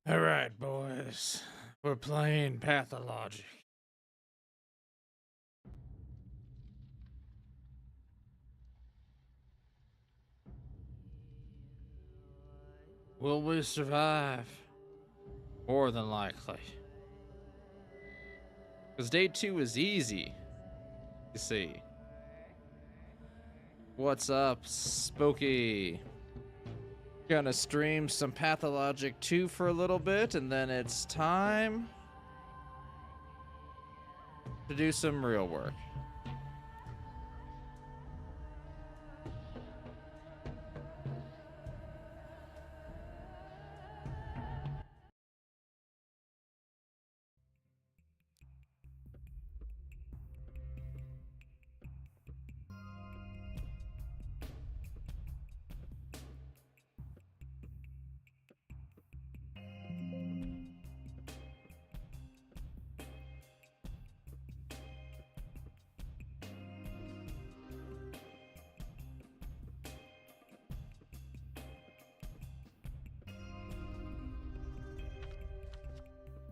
All right, boys. We're playing Pathologic. Will we survive? More than likely. Because day 2 is easy. You see. What's up, Spooky? Gonna stream some Pathologic 2 for a little bit, and then it's time to do some real work.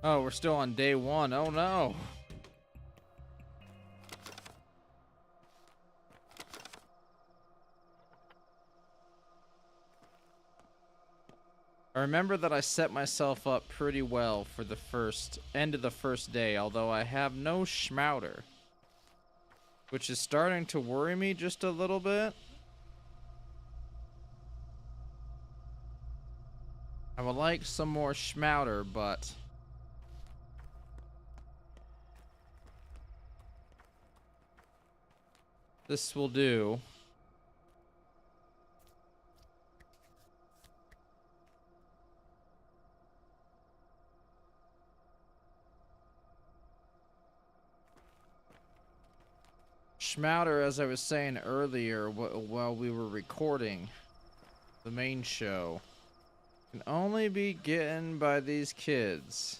Oh, we're still on day 1. Oh no. I remember that I set myself up pretty well for the end of the first day, although I have no schmouter, which is starting to worry me just a little bit. I would like some more schmouter, but this will do. Schmouter, as I was saying earlier while we were recording the main show, can only be getting by these kids.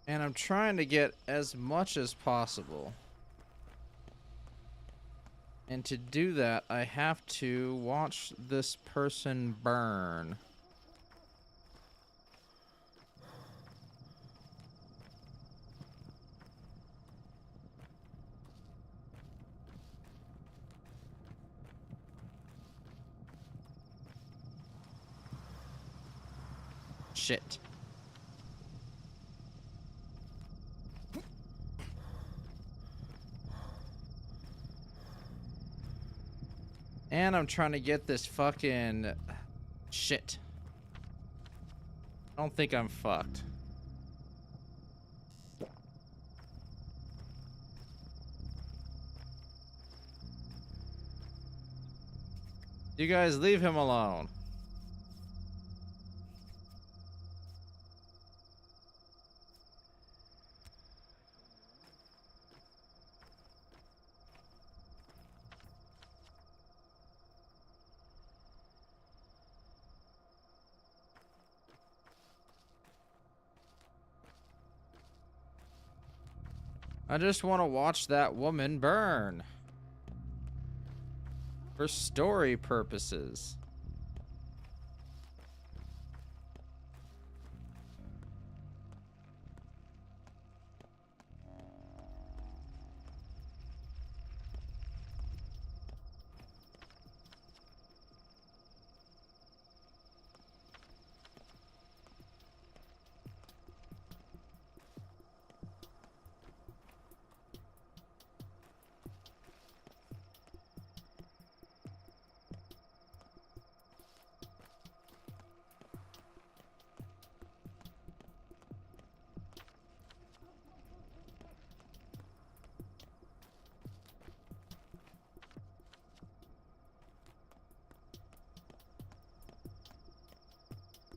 And I'm trying to get as much as possible. And to do that, I have to watch this person burn. Shit. And I'm trying to get this fucking shit. I don't think I'm fucked. You guys leave him alone. I just want to watch that woman burn. For story purposes.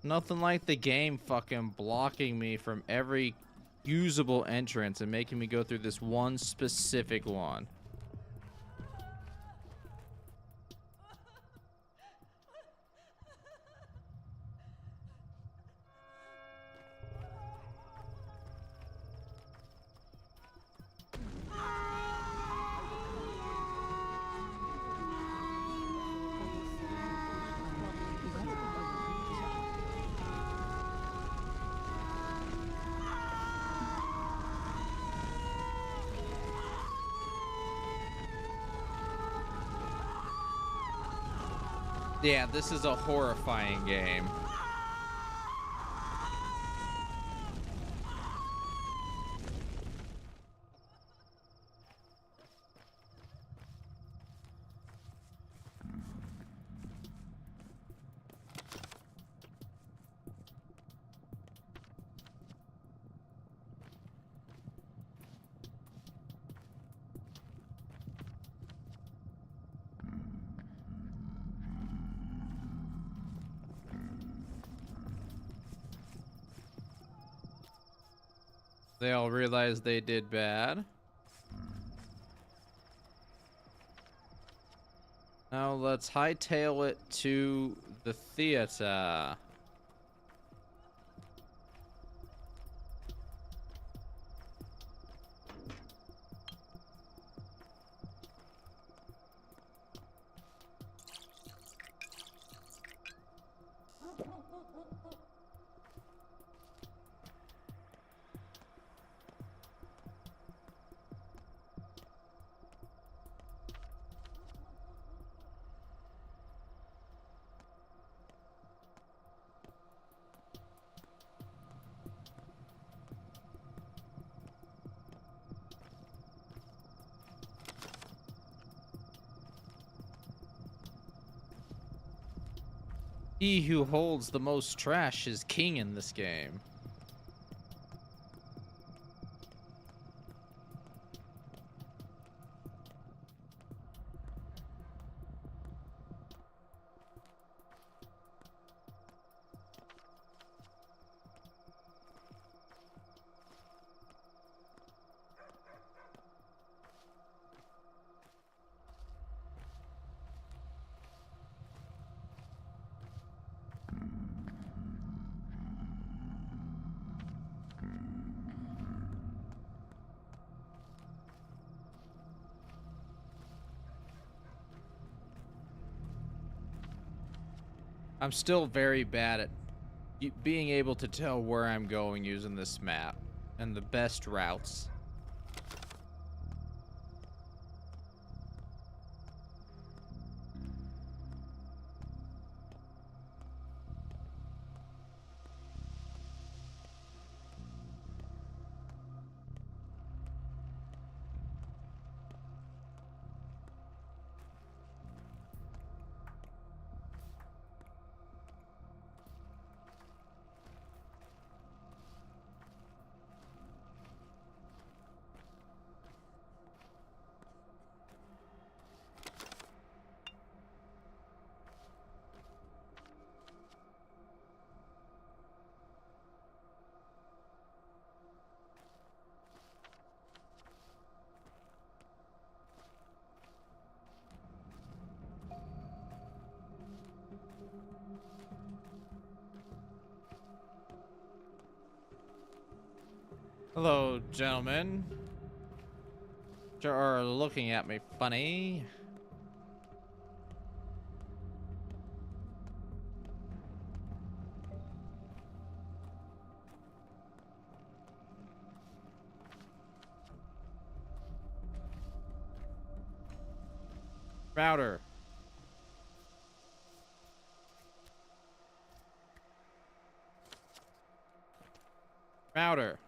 Nothing like the game fucking blocking me from every usable entrance and making me go through this one specific one. Yeah, this is a horrifying game. They all realized they did bad. Now let's hightail it to the theater. He who holds the most trash is king in this game. I'm still very bad at being able to tell where I'm going using this map and the best routes. Hello, gentlemen. You're looking at me funny. Router. Router.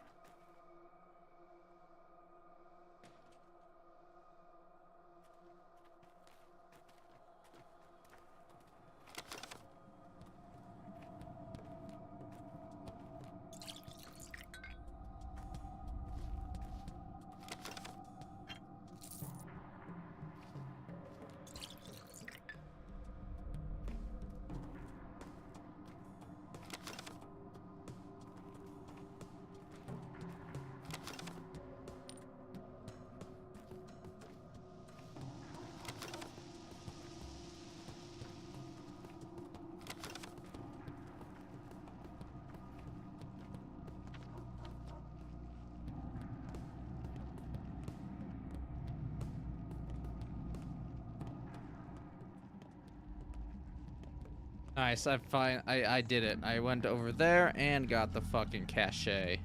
Nice, I did it. I went over there and got the fucking cachet.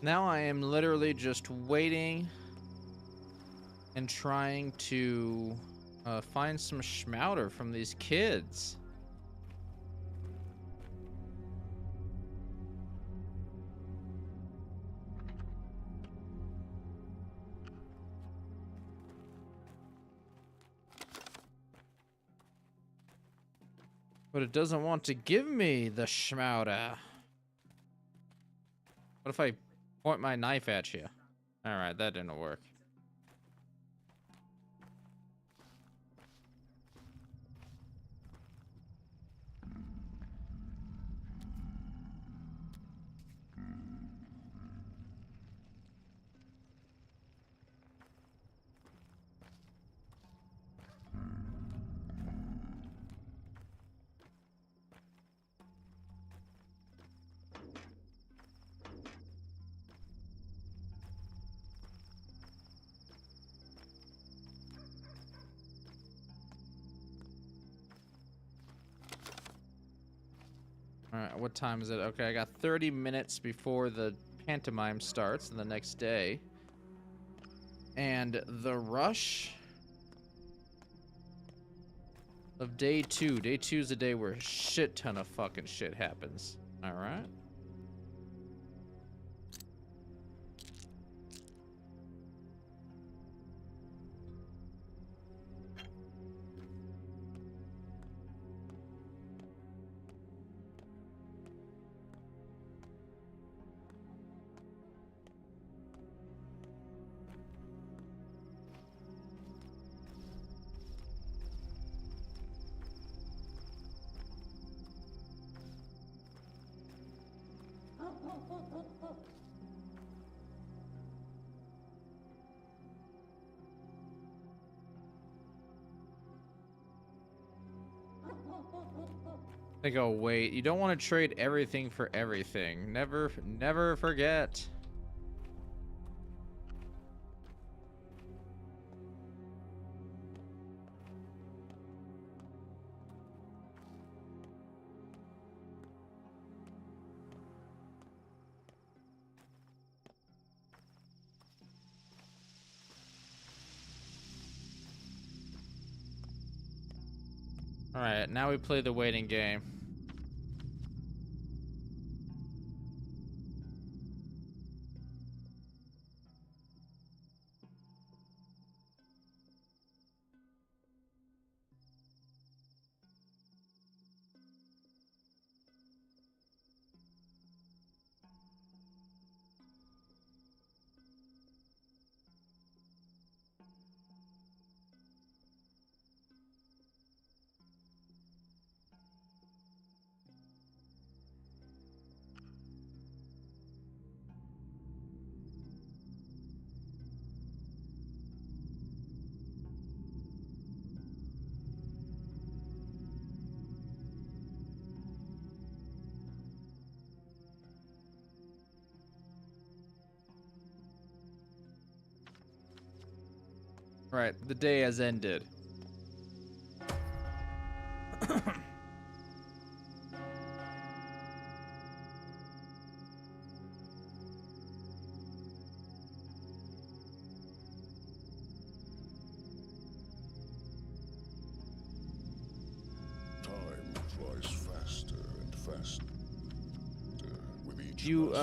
Now I am literally just waiting and trying to find some schmouter from these kids. But it doesn't want to give me the schmouter. What if I point my knife at you? Alright, that didn't work. Alright, what time is it? Okay, I got 30 minutes before the pantomime starts the next day. And the rush of day 2. Day 2 is the day where a shit ton of fucking shit happens. Alright. I think I'll wait. You don't want to trade everything for everything. Never forget. Alright, now we play the waiting game. Right, the day has ended. You,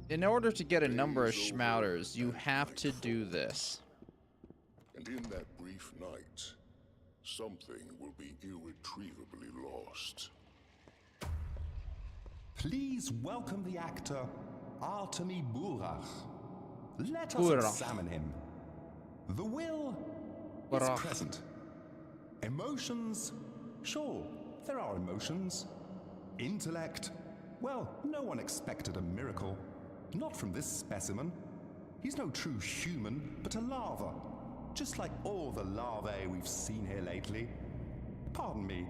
in order to get a number of schmouters, you have to do this. And in that brief night, something will be irretrievably lost. Please welcome the actor, Artemi Burach. Let us Burach. examine him. The will Burach. is present. Emotions? Sure, there are emotions. Intellect? Well, no one expected a miracle. Not from this specimen. He's no true human, but a larva. Just like all the larvae we've seen here lately. Pardon me,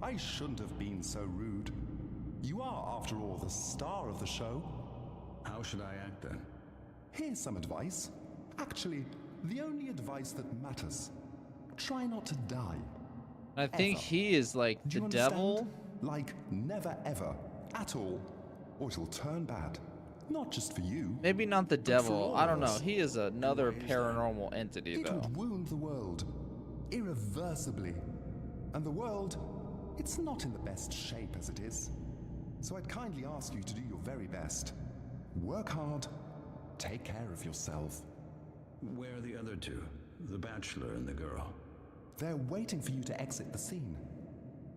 I shouldn't have been so rude. You are, after all, the star of the show. How should I act then? Here's some advice. Actually, the only advice that matters. Try not to die. I think Ever. he is like Do the you devil. understand? Like never ever, at all. Or it'll turn bad. Not just for you. Maybe not the for devil. all I of don't know. us. He is another paranormal entity, It though. would wound the world. Irreversibly. And the world, it's not in the best shape as it is. So I'd kindly ask you to do your very best. Work hard. Take care of yourself. Where are the other two? The bachelor and the girl. They're waiting for you to exit the scene.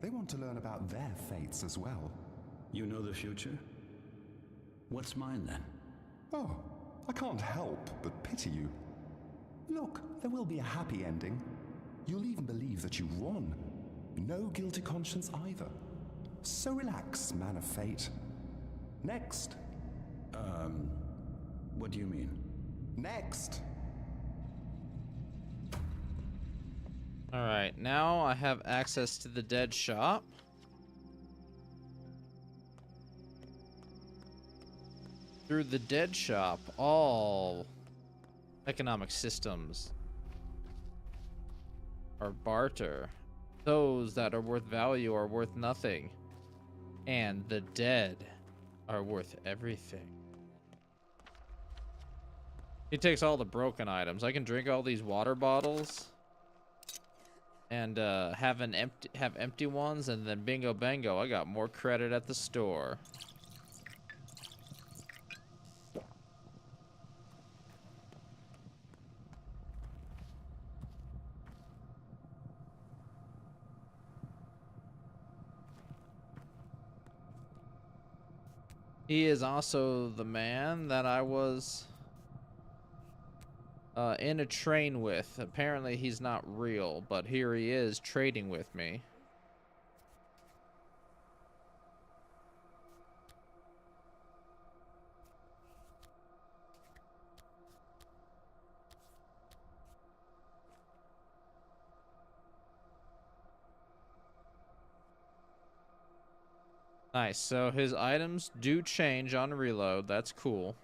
They want to learn about their fates as well. You know the future? What's mine then? Oh, I can't help but pity you. Look, there will be a happy ending. You'll even believe that you won. No guilty conscience either. So relax, man of fate. Next. What do you mean? Next. Alright, now I have access to the dead shop. Through the dead shop, all economic systems are barter. Those that are worth value are worth nothing. And the dead are worth everything. He takes all the broken items. I can drink all these water bottles and have empty ones, and then bingo bango, I got more credit at the store. He is also the man that I was in a train with. Apparently he's not real, but here he is trading with me. Nice, so his items do change on reload. That's cool.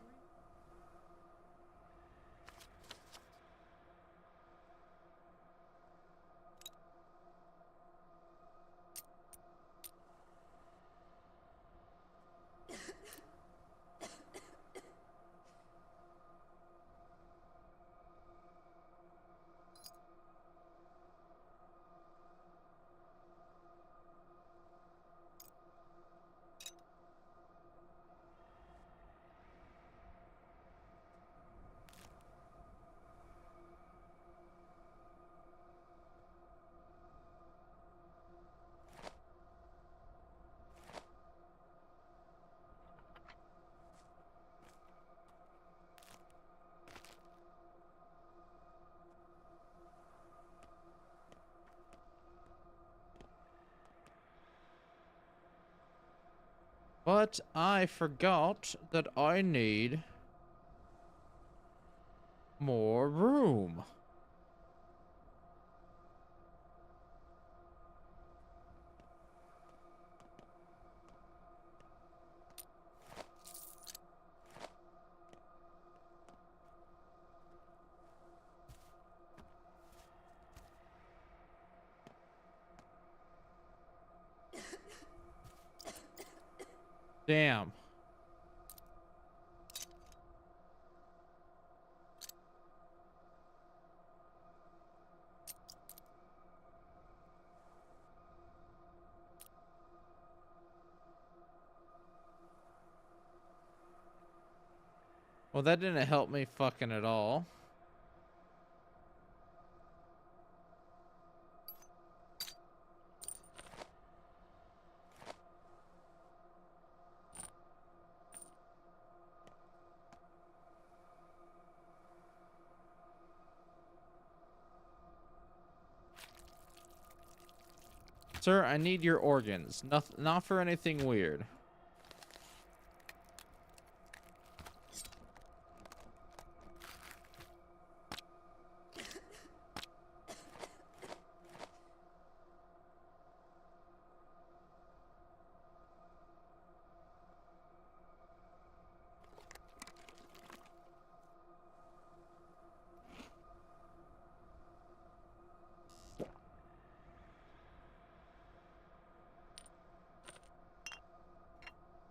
But I forgot that I need more room. Damn. Well, that didn't help me fucking at all. Sir, I need your organs. Not for anything weird.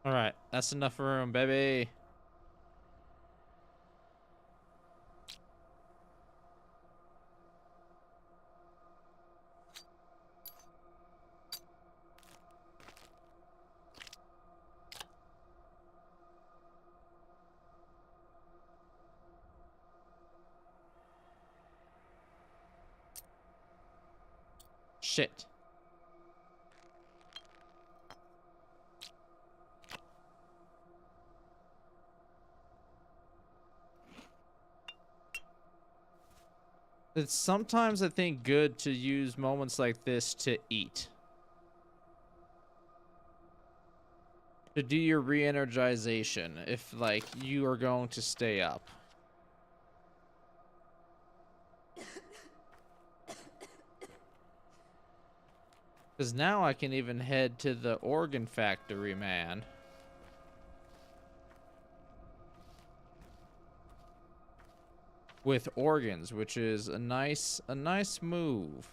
All right, that's enough room, baby. Shit. It's sometimes, I think, good to use moments like this to eat. To do your re-energization if, like, you are going to stay up. Because now I can even head to the organ factory, man. With organs, which is a nice move.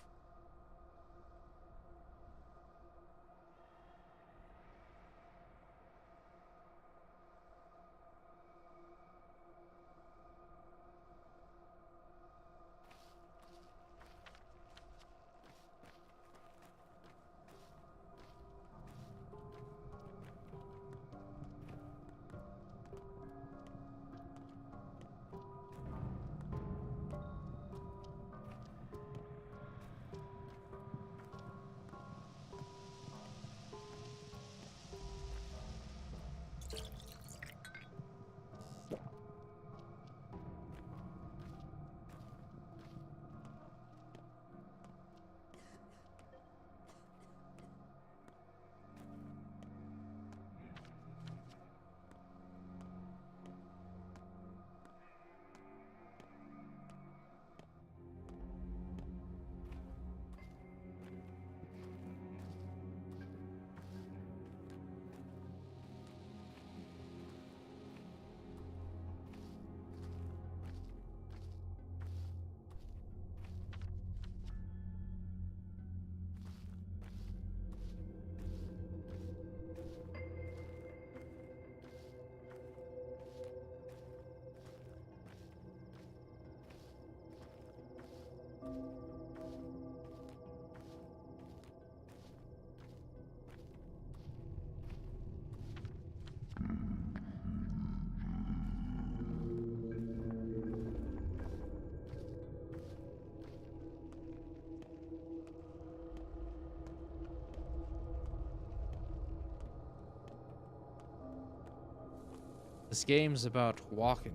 This game's about walking.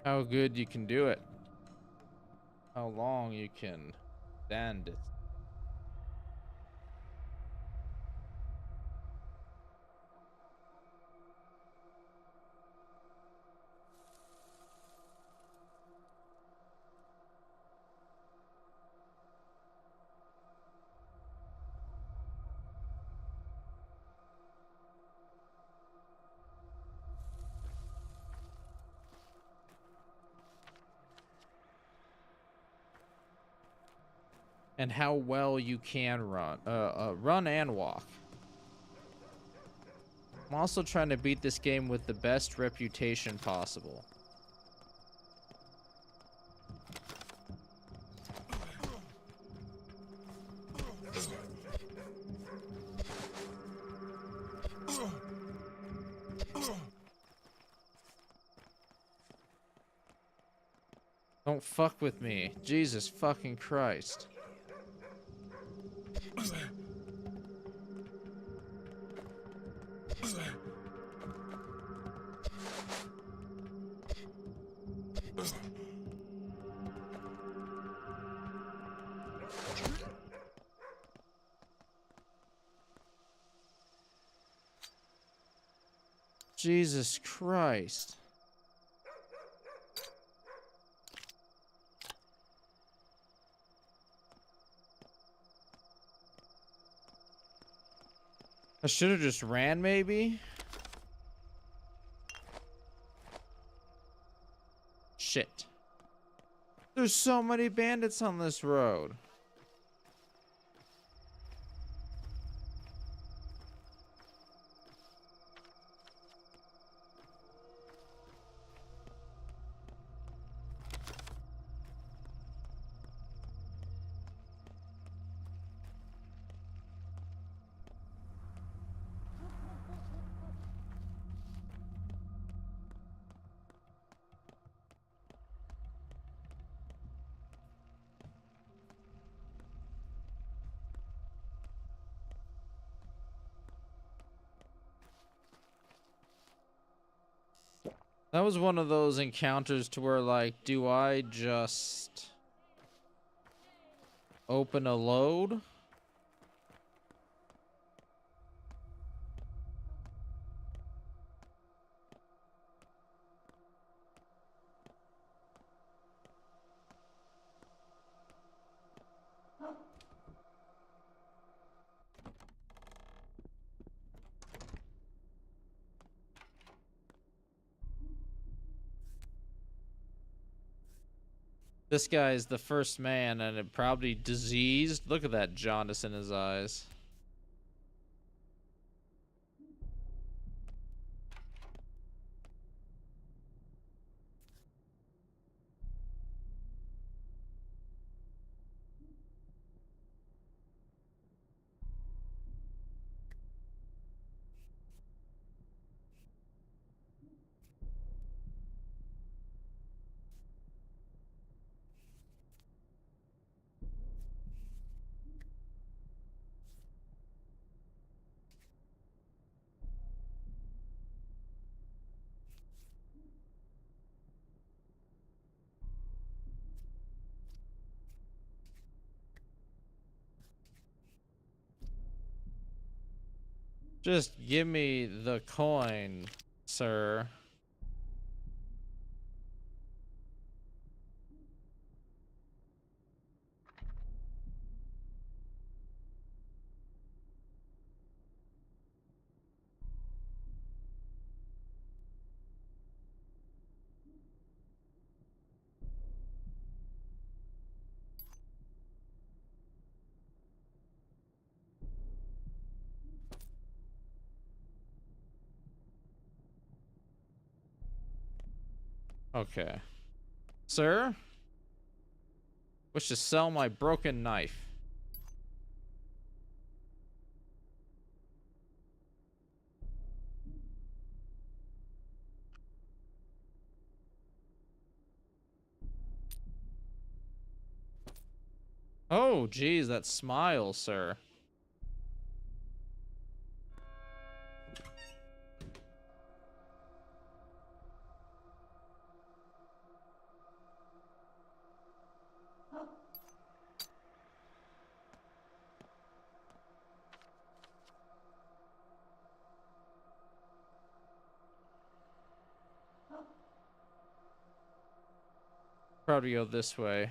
How good you can do it. How long you can stand it. And how well you can run. Run and walk. I'm also trying to beat this game with the best reputation possible. Don't fuck with me. Jesus fucking Christ. Jesus Christ. I should have just ran, maybe? Shit. There's so many bandits on this road. That was one of those encounters to where, like, do I just open a load? This guy is the first man and it probably diseased. Look at that jaundice in his eyes. Just give me the coin, sir. Okay. Sir? Wish to sell my broken knife. Oh, geez, that smile, sir. Probably go this way.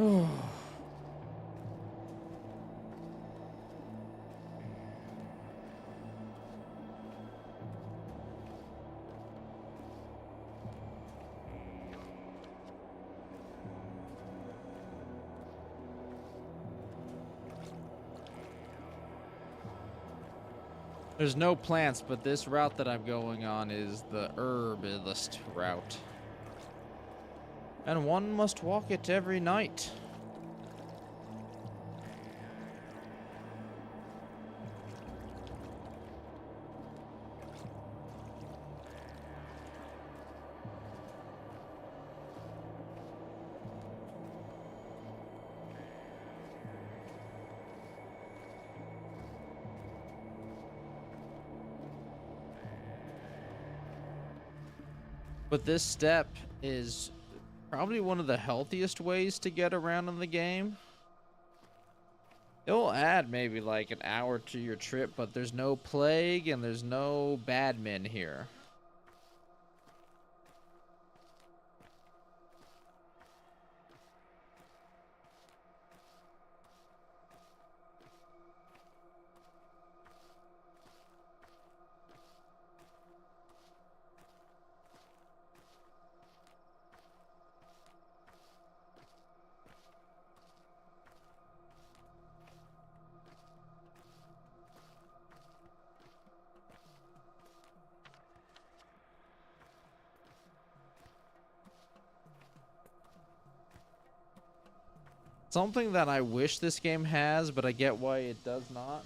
There's no plants, but this route that I'm going on is the herbalist route. And one must walk it every night. But this step is probably one of the healthiest ways to get around in the game. It will add maybe like an hour to your trip, but there's no plague and there's no badmen here. Something that I wish this game has, but I get why it does not,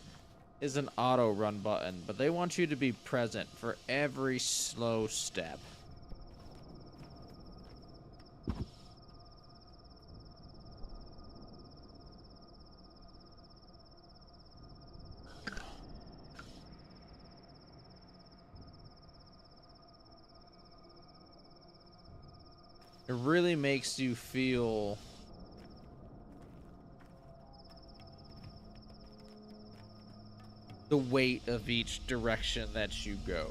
is an auto run button. But they want you to be present for every slow step. It really makes you feel the weight of each direction that you go.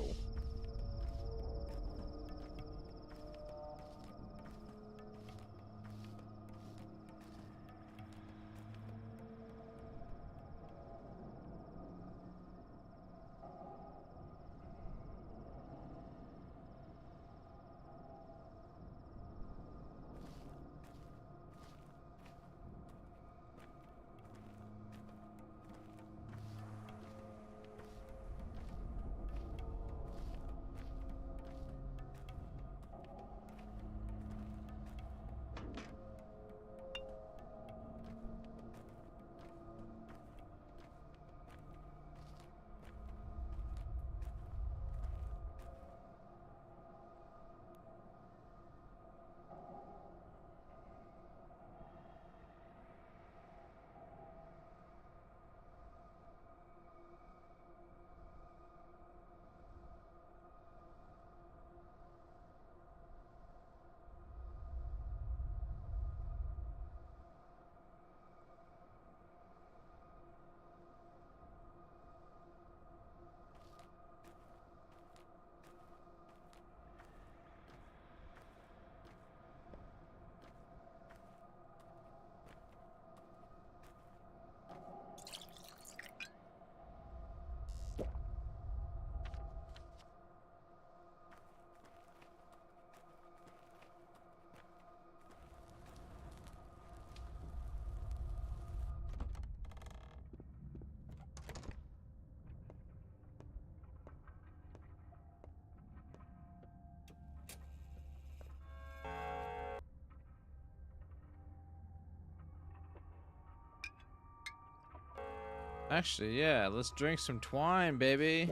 Actually, yeah, let's drink some twine, baby.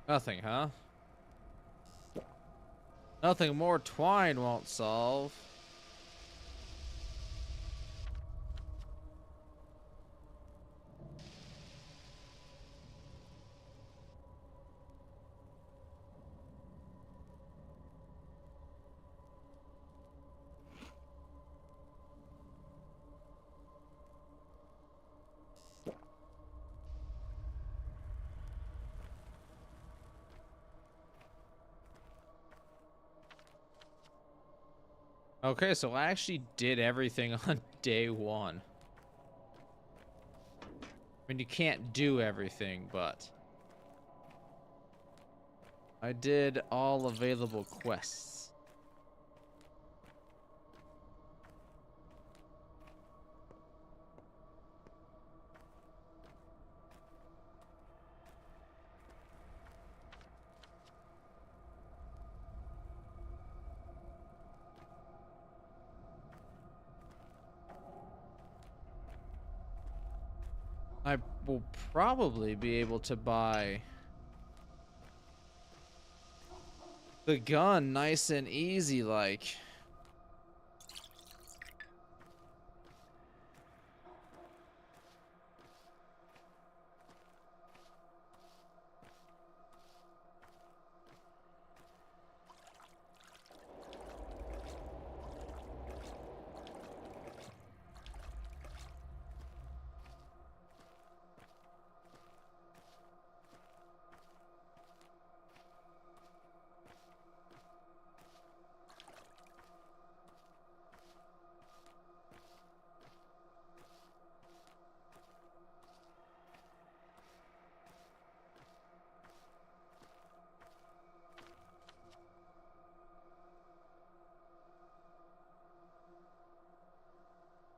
Nothing, huh? Nothing more twine won't solve. Okay, so I actually did everything on day one. I mean, you can't do everything, but I did all available quests. I will probably be able to buy the gun nice and easy, like.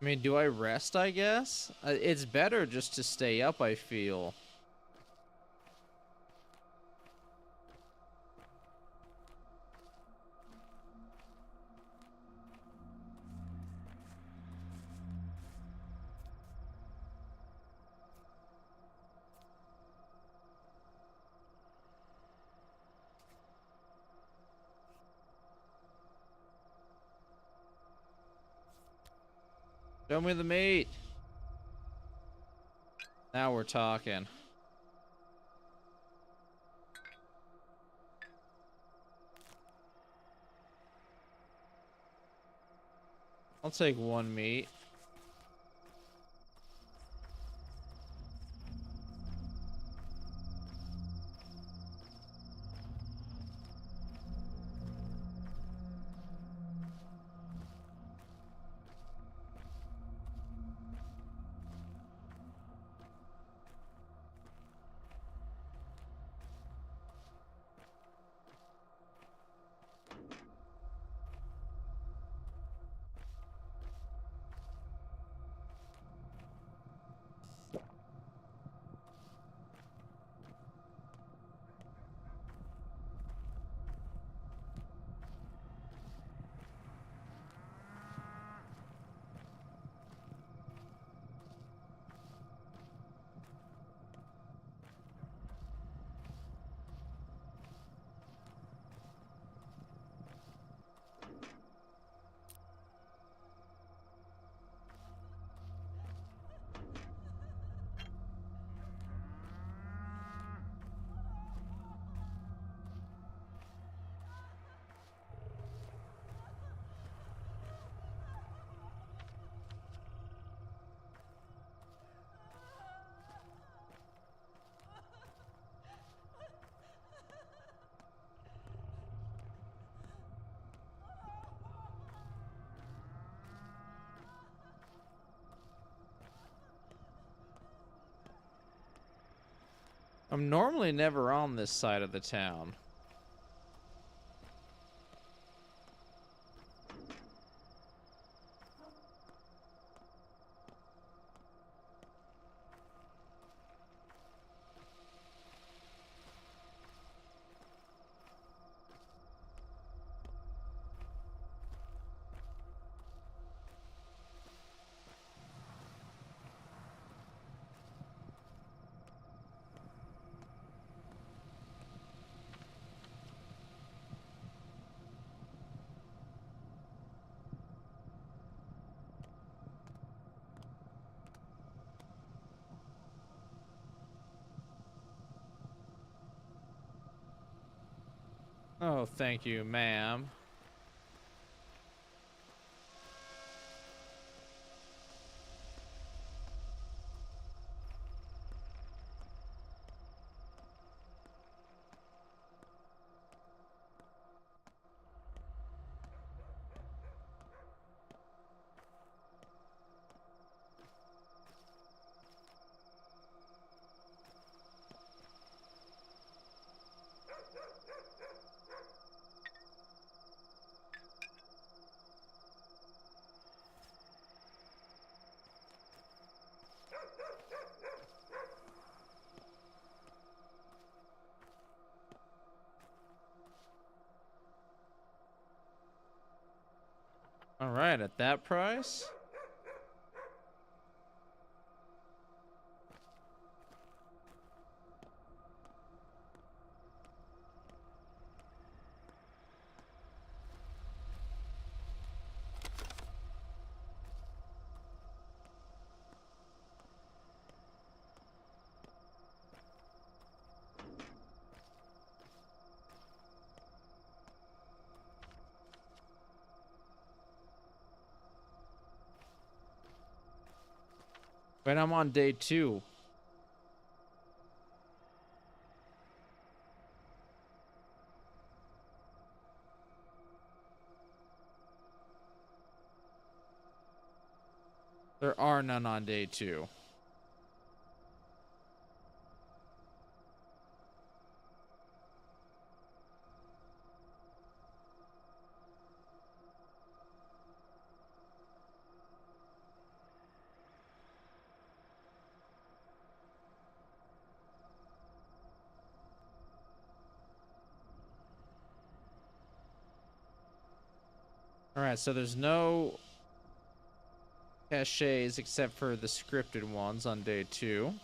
I mean, do I rest, I guess? It's better just to stay up, I feel. Show me the meat. Now we're talking. I'll take one meat. I'm normally never on this side of the town. Oh, thank you, ma'am. All right, at that price. When I'm on day 2. There are none on day 2. All right, so there's no caches except for the scripted ones on day 2.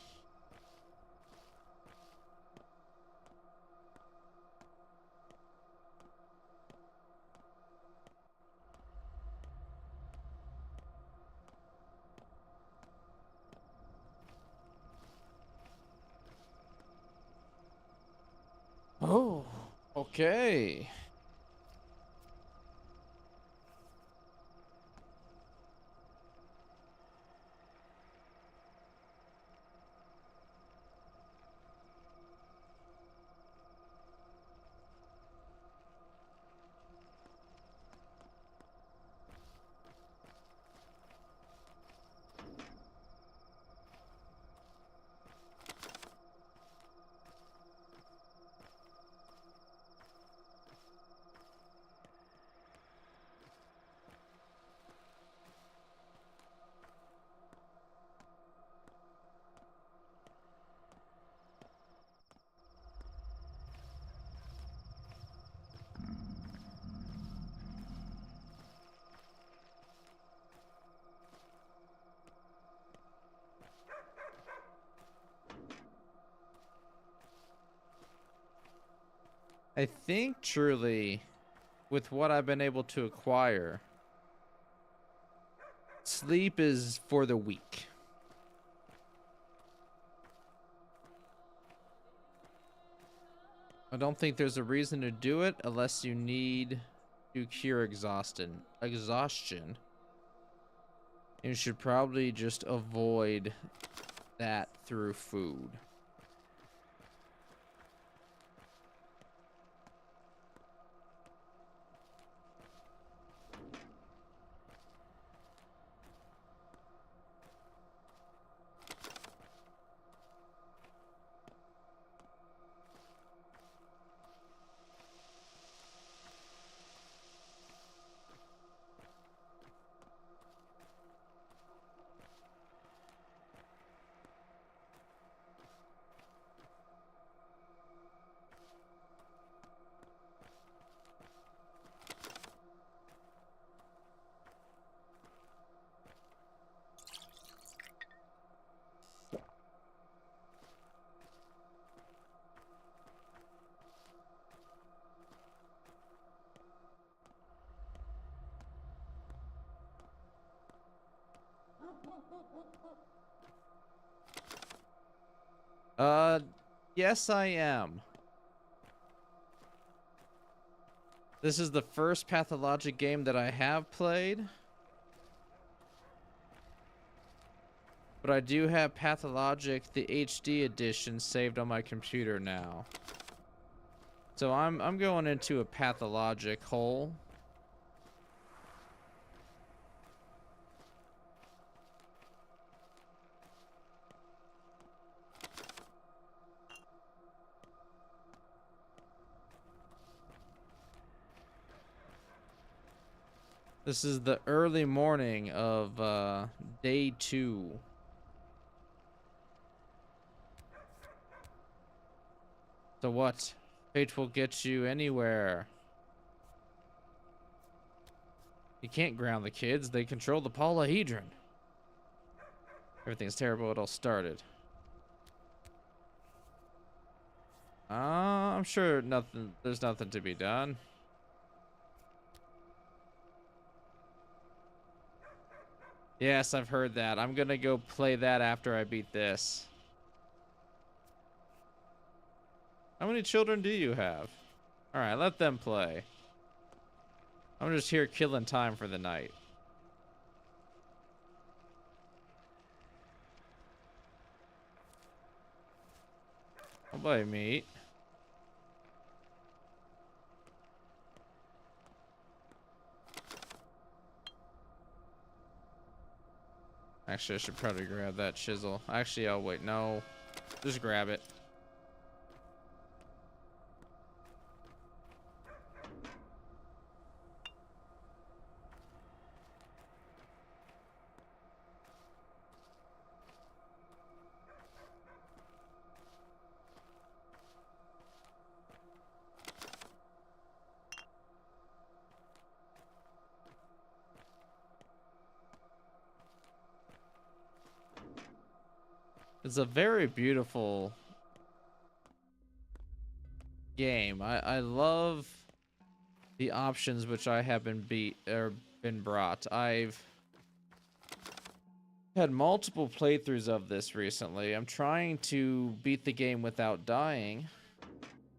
Oh, okay. I think truly, with what I've been able to acquire, sleep is for the weak. I don't think there's a reason to do it unless you need to cure exhaustion. You should probably just avoid that through food. Yes, I am. This is the first Pathologic game that I have played. But I do have Pathologic, the HD edition, saved on my computer now. So I'm going into a Pathologic hole. This is the early morning of day 2. So what? Fate will get you anywhere. You can't ground the kids. They control the polyhedron. Everything's terrible. It all started. I'm sure there's nothing to be done. Yes, I've heard that. I'm gonna go play that after I beat this. How many children do you have? Alright, let them play. I'm just here killing time for the night. I'll buy meat. Actually, I should probably grab that chisel. Actually, I'll wait. No. Just grab it. It's a very beautiful game. I love the options which I have been brought. I've had multiple playthroughs of this recently. I'm trying to beat the game without dying.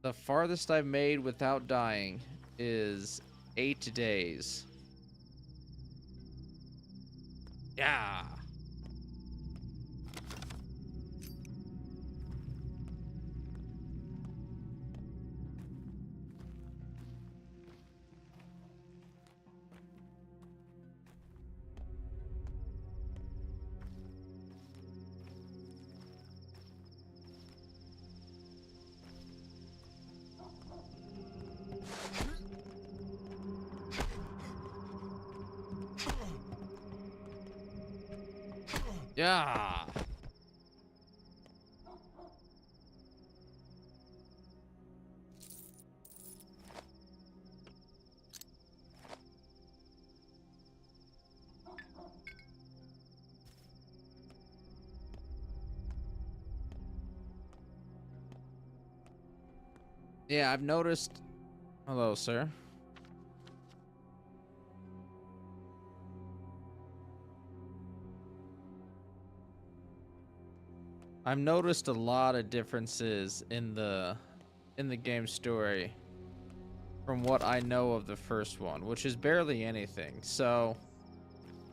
The farthest I've made without dying is 8 days. Yeah. Yeah. Yeah, I've noticed. Hello, sir. I've noticed a lot of differences in the game story from what I know of the first one, which is barely anything. So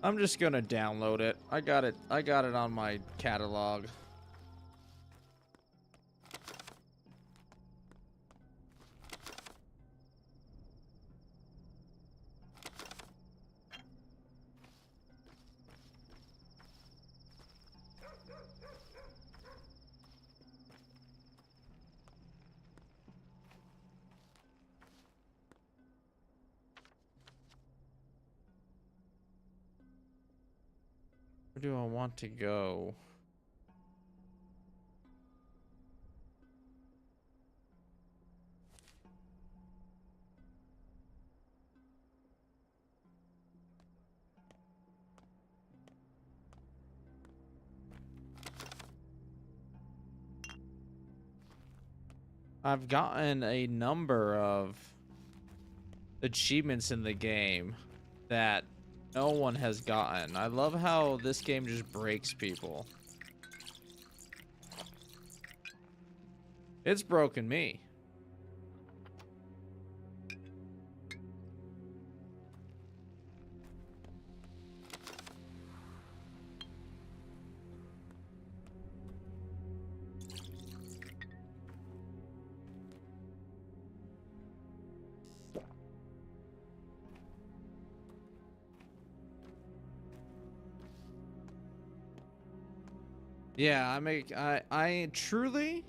I'm just gonna download it. I got it on my catalog. Where do I want to go? I've gotten a number of achievements in the game that no one has gotten. I love how this game just breaks people. It's broken me. Yeah, I truly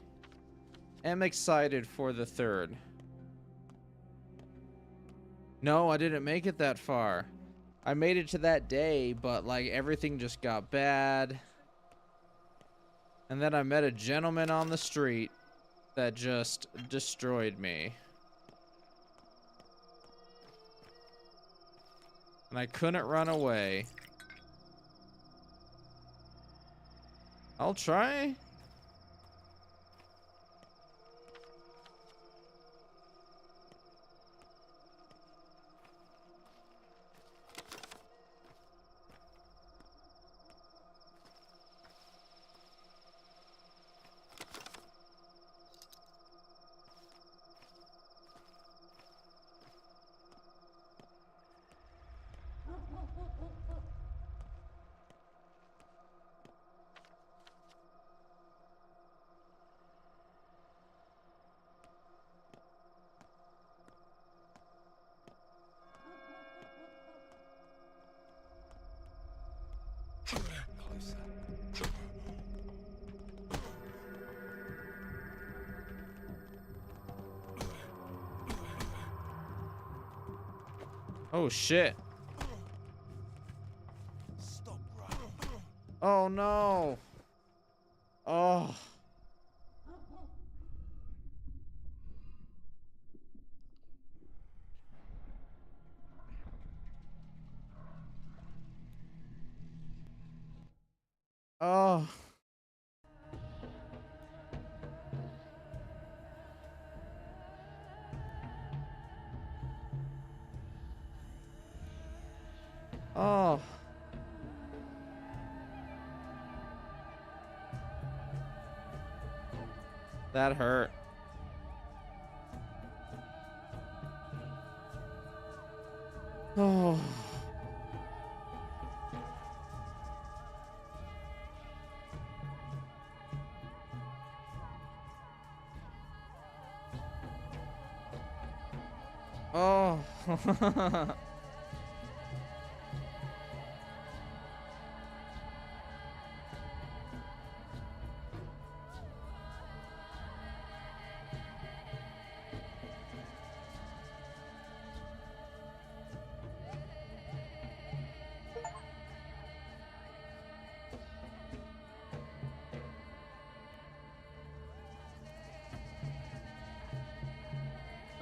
am excited for the third. No, I didn't make it that far. I made it to that day, but like everything just got bad. And then I met a gentleman on the street that just destroyed me. And I couldn't run away. I'll try. Oh shit. Oh no. Oh. Oh. Oh. That hurt. Oh. Oh.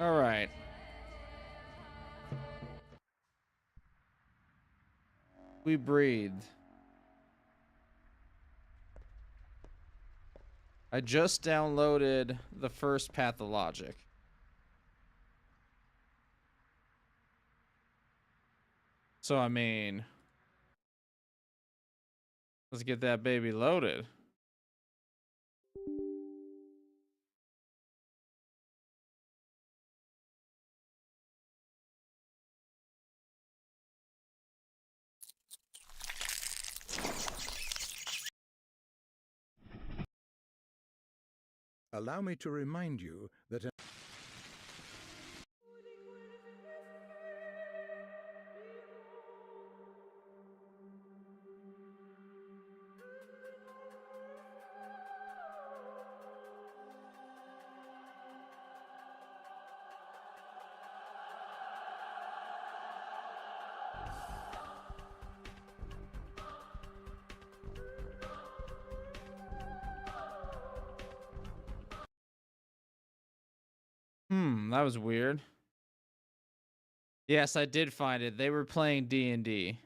All right. We breathe. I just downloaded the first Pathologic. So, I mean, let's get that baby loaded. Allow me to remind you that That was weird. Yes, I did find it. They were playing D&D.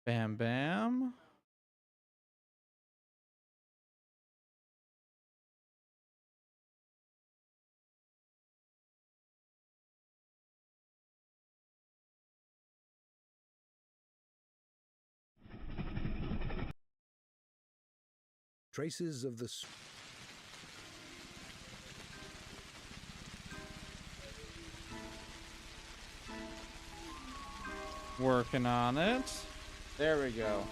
Bam bam. traces of the Working on it. There we go.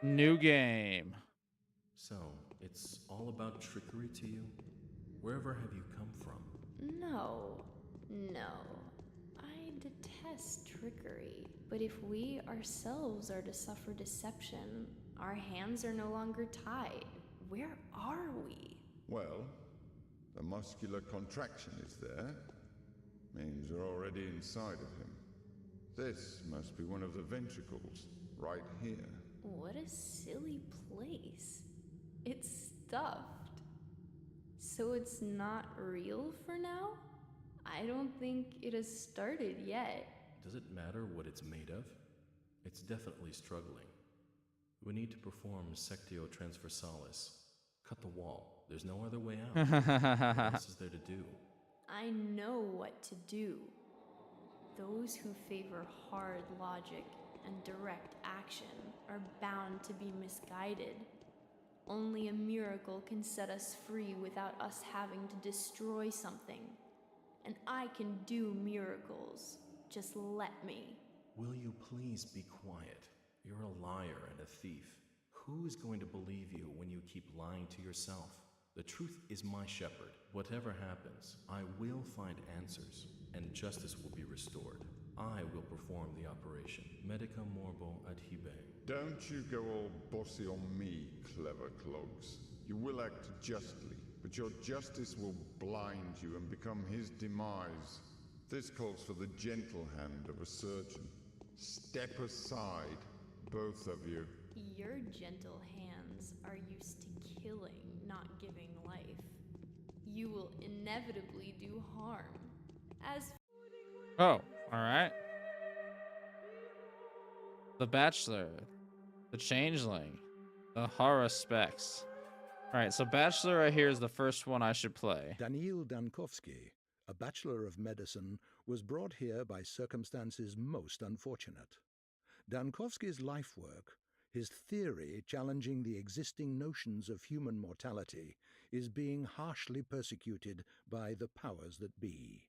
New game. So, it's all about trickery to you? Wherever have you come from? No, no. I detest trickery. But if we ourselves are to suffer deception, our hands are no longer tied. Where are we? Well, the muscular contraction is there. Means we're already inside of him. This must be one of the ventricles, right here. What a silly place. It's stuffed. So it's not real for now? I don't think it has started yet. Does it matter what it's made of? It's definitely struggling. We need to perform sectio transversalis. Cut the wall. There's no other way out. What else is there to do? I know what to do. Those who favor hard logic and direct action are bound to be misguided. Only a miracle can set us free without us having to destroy something. And I can do miracles. Just let me. Will you please be quiet? You're a liar and a thief. Who is going to believe you when you keep lying to yourself? The truth is my shepherd. Whatever happens, I will find answers, and justice will be restored. I will perform the operation. Medica morbo adhibe. Don't you go all bossy on me, clever clogs. You will act justly, but your justice will blind you and become his demise. This calls for the gentle hand of a surgeon. Step aside, both of you. Your gentle hands are used to killing, not giving life. You will inevitably do harm. As Oh, alright. The Bachelor. The Changeling. The Horror Specs. Alright, so Bachelor right here is the first one I should play. Daniil Dankovsky, a Bachelor of Medicine, was brought here by circumstances most unfortunate. Dankovsky's life work, his theory challenging the existing notions of human mortality, is being harshly persecuted by the powers that be.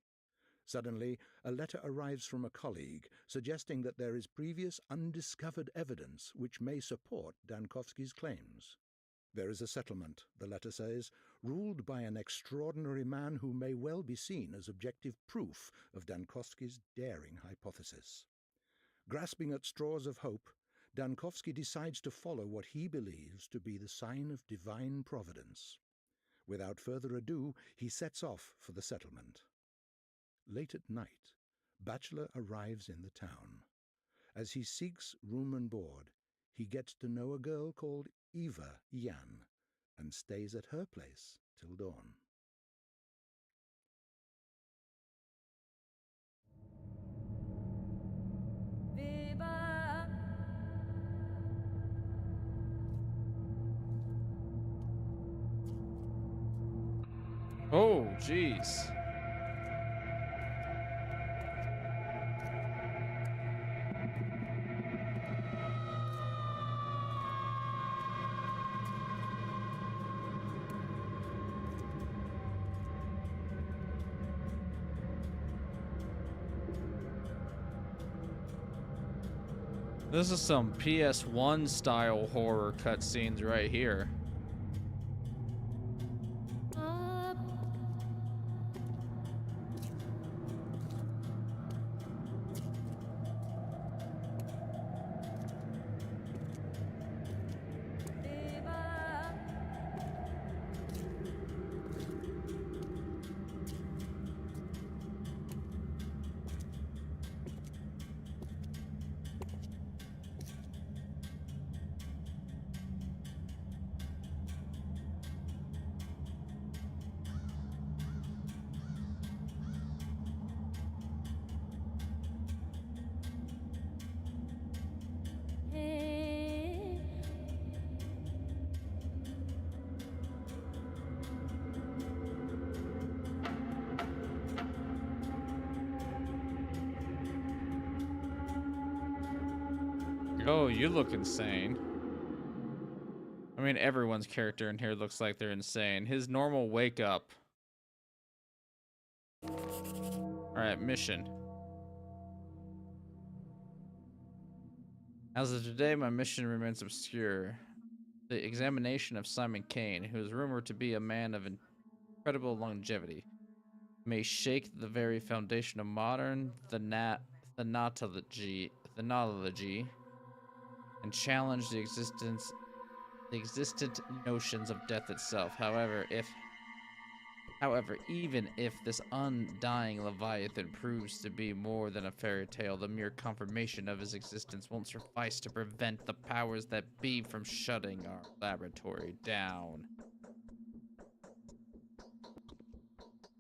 Suddenly, a letter arrives from a colleague suggesting that there is previous undiscovered evidence which may support Dankovsky's claims. There is a settlement, the letter says, ruled by an extraordinary man who may well be seen as objective proof of Dankovsky's daring hypothesis. Grasping at straws of hope, Dankovsky decides to follow what he believes to be the sign of divine providence. Without further ado, he sets off for the settlement. Late at night, Bachelor arrives in the town. As he seeks room and board, he gets to know a girl called Eva Yan and stays at her place till dawn. Oh, jeez. This is some PS1 style horror cutscenes right here. Oh, you look insane. I mean, everyone's character in here looks like they're insane. His normal wake up. Alright, mission. As of today, my mission remains obscure. The examination of Simon Kane, who is rumored to be a man of incredible longevity, may shake the very foundation of modern thanatology and challenge the existent notions of death itself. However, even if this undying Leviathan proves to be more than a fairy tale, the mere confirmation of his existence won't suffice to prevent the powers that be from shutting our laboratory down.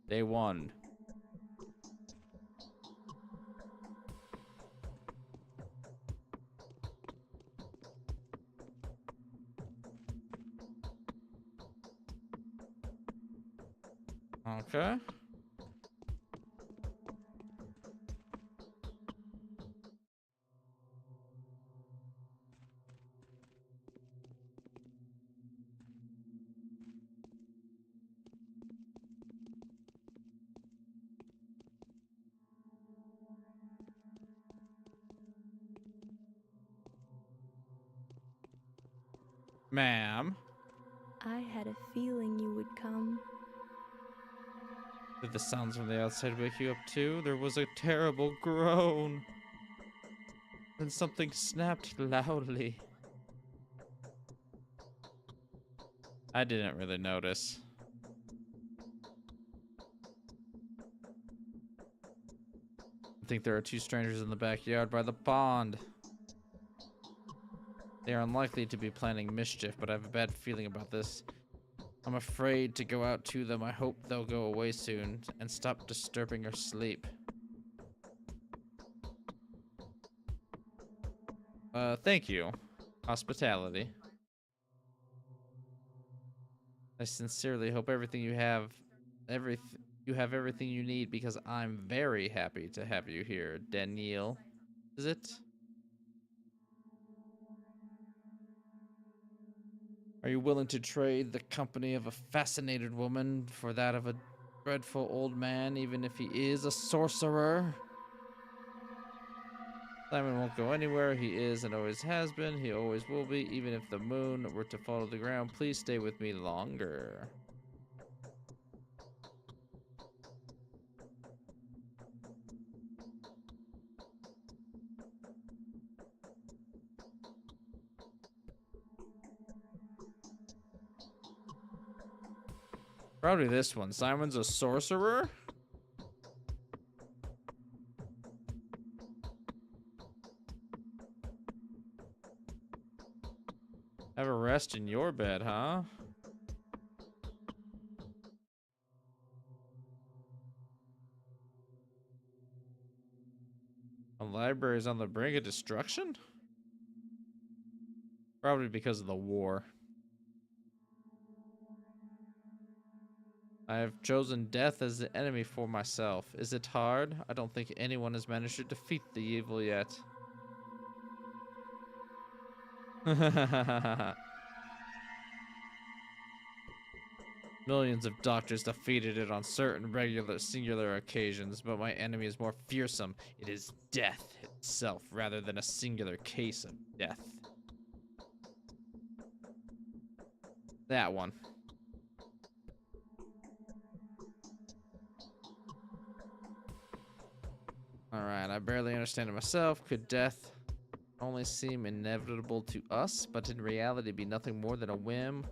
Day 1. Okay. Ma'am. I had a feeling you would come. Did the sounds from the outside wake you up too? There was a terrible groan. Then something snapped loudly. I didn't really notice. I think there are two strangers in the backyard by the pond. They are unlikely to be planning mischief, but I have a bad feeling about this. I'm afraid to go out to them. I hope they'll go away soon and stop disturbing our sleep. Thank you. Hospitality. I sincerely hope you have everything you need, because I'm very happy to have you here, Danielle. Is it? Are you willing to trade the company of a fascinated woman for that of a dreadful old man, even if he is a sorcerer? Simon won't go anywhere. He is and always has been. He always will be, even if the moon were to fall to the ground. Please stay with me longer. Probably this one. Simon's a sorcerer? Have a rest in your bed, huh? A library is on the brink of destruction? Probably because of the war. I have chosen death as the enemy for myself. Is it hard? I don't think anyone has managed to defeat the evil yet. Millions of doctors defeated it on certain regular singular occasions, but my enemy is more fearsome. It is death itself rather than a singular case of death. That one. Alright, I barely understand it myself. Could death only seem inevitable to us, but in reality be nothing more than a whim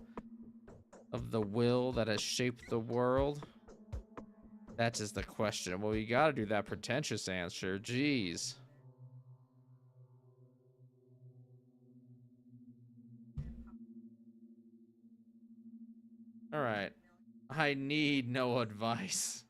of the will that has shaped the world? That is the question. Well, you gotta do that pretentious answer. Jeez. Alright. I need no advice.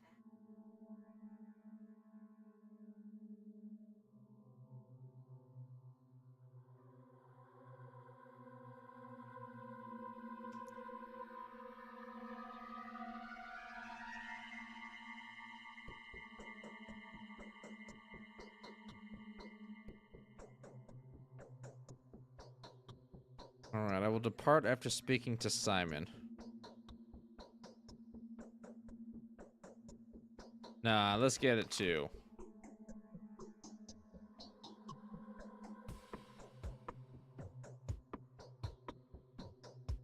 Alright, I will depart after speaking to Simon. Nah, let's get it too.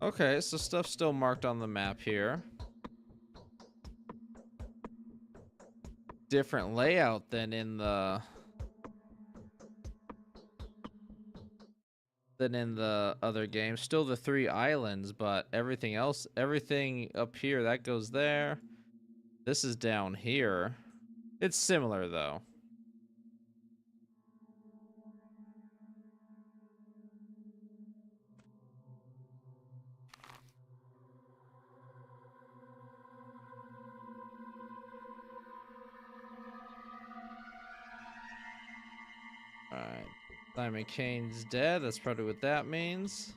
Okay, so stuff's still marked on the map here. Different layout than in the other game. Still the 3 islands, but everything else, everything up here that goes there. This is down here. It's similar though. All right. Simon Kane's dead. That's probably what that means.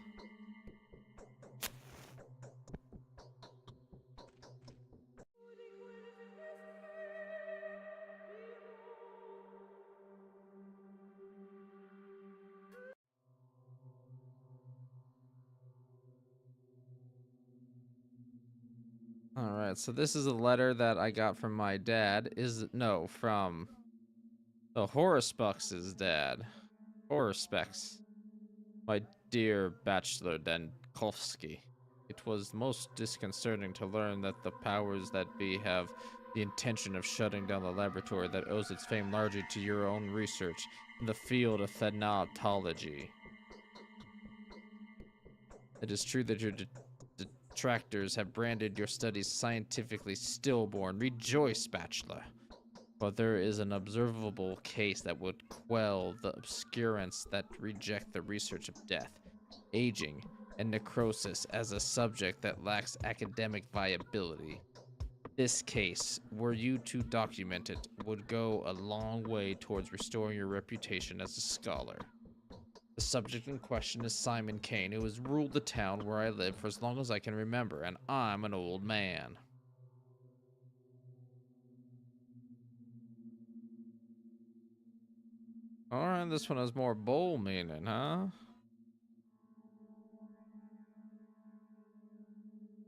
All right, so this is a letter that I got from my dad. From the Horospux's dad. Horospex. My dear Bachelor Dankovsky. It was most disconcerting to learn that the powers that be have the intention of shutting down the laboratory that owes its fame largely to your own research in the field of thanatology. It is true that your detractors have branded your studies scientifically stillborn. Rejoice, Bachelor. But there is an observable case that would quell the obscurants that reject the research of death, aging, and necrosis as a subject that lacks academic viability. This case, were you to document it, would go a long way towards restoring your reputation as a scholar. The subject in question is Simon Kane, who has ruled the town where I live for as long as I can remember, and I'm an old man. Alright, this one has more bowl meaning, huh?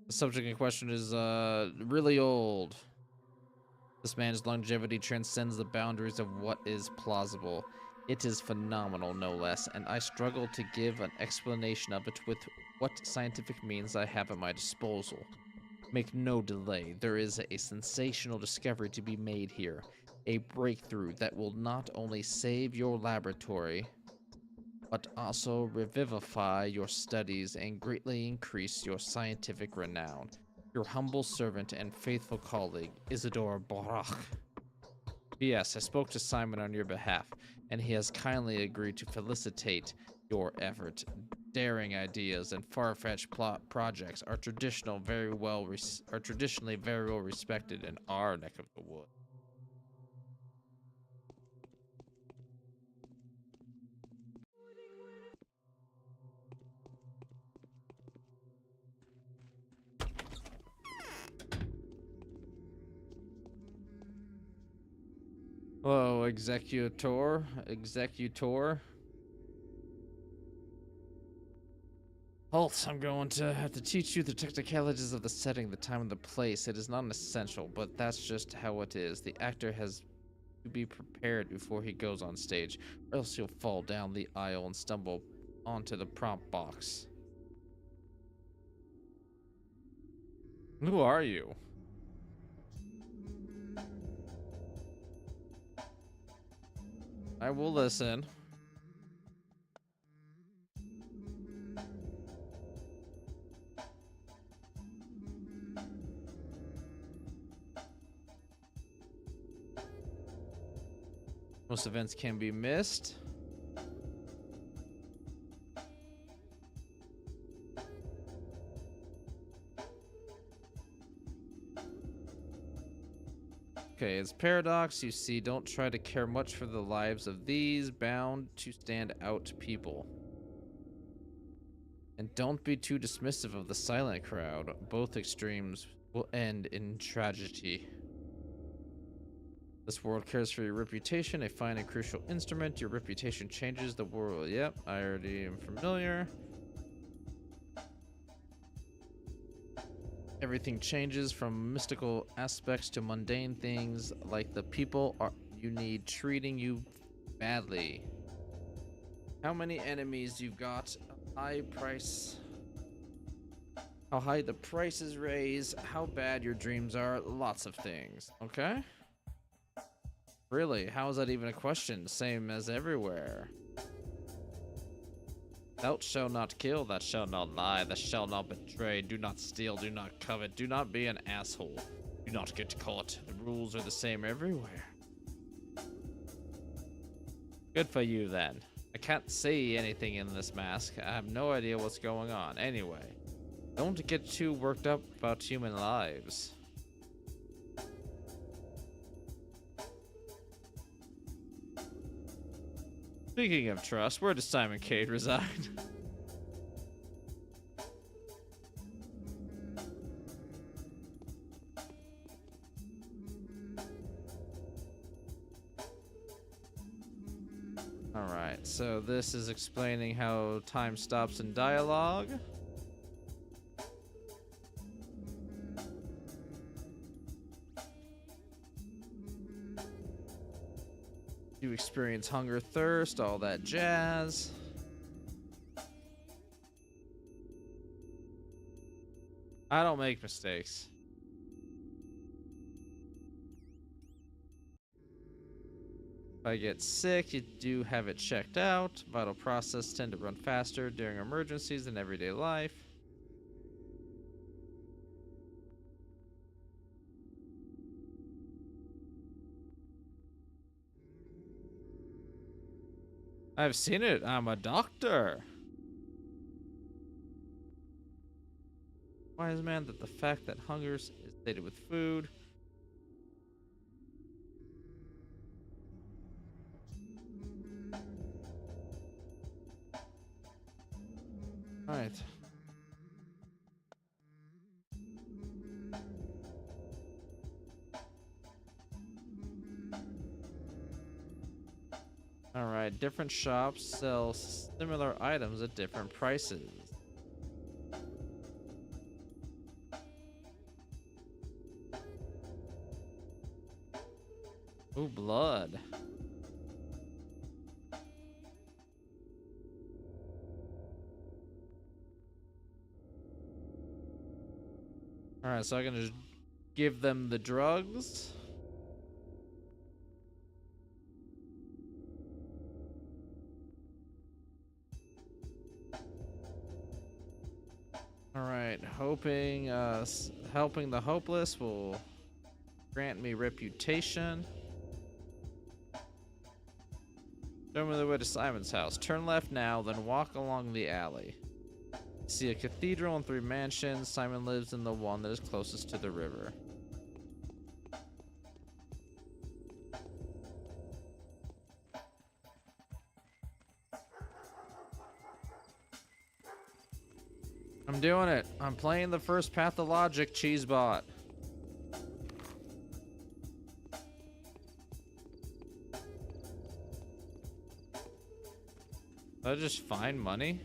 The subject in question is, really old. This man's longevity transcends the boundaries of what is plausible. It is phenomenal, no less, and I struggle to give an explanation of it with what scientific means I have at my disposal. Make no delay, there is a sensational discovery to be made here. A breakthrough that will not only save your laboratory, but also revivify your studies and greatly increase your scientific renown. Your humble servant and faithful colleague, Isidore Borach. P.S. I spoke to Simon on your behalf, and he has kindly agreed to felicitate your effort. Daring ideas and far-fetched projects are traditionally very well respected in our neck of the woods. Hello, Executor. Halt, I'm going to have to teach you the technicalities of the setting, the time, and the place. It is not essential, but that's just how it is. The actor has to be prepared before he goes on stage, or else he'll fall down the aisle and stumble onto the prompt box. Who are you? I will listen. Most events can be missed. Okay, it's paradox. You see, don't try to care much for the lives of these bound to stand out people. And don't be too dismissive of the silent crowd. Both extremes will end in tragedy. This world cares for your reputation, a fine and crucial instrument. Your reputation changes the world. Yep, I already am familiar. Everything changes from mystical aspects to mundane things, like the people you need treating you badly. How many enemies you've got? A high price. how high the prices raise, how bad your dreams are, lots of things. Okay? Really, how is that even a question? Same as everywhere. Thou shalt not kill, thou shalt not lie, thou shalt not betray, do not steal, do not covet, do not be an asshole, do not get caught. The rules are the same everywhere. Good for you then. I can't see anything in this mask. I have no idea what's going on. Anyway, don't get too worked up about human lives. Speaking of trust, where does Simon Cade reside? Alright, so this is explaining how time stops in dialogue. You experience hunger, thirst, all that jazz. I don't make mistakes. If I get sick, you do have it checked out. Vital process tend to run faster during emergencies than everyday life. I've seen it. I'm a doctor. Wise man that the fact that hunger is stated with food. Alright. Alright, different shops sell similar items at different prices. Ooh, blood. Alright, so I can just give them the drugs. Alright, hoping, helping the hopeless will grant me reputation. Show me the way to Simon's house. Turn left now, then walk along the alley. See a cathedral and 3 mansions. Simon lives in the one that is closest to the river. I'm doing it. I'm playing the first Pathologic cheese bot. Did I just find money?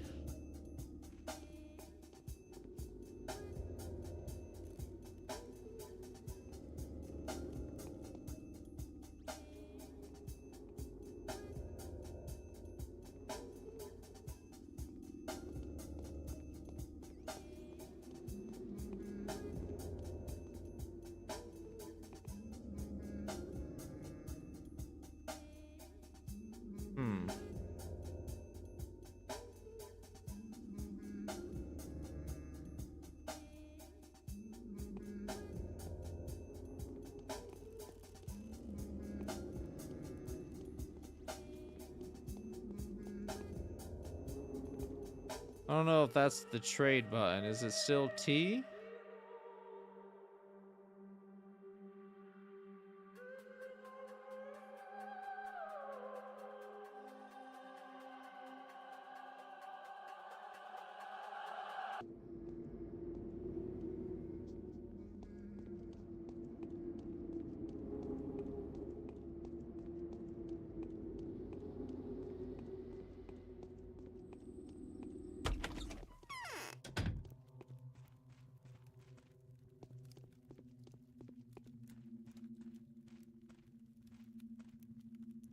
I don't know if that's the trade button. Is it still T?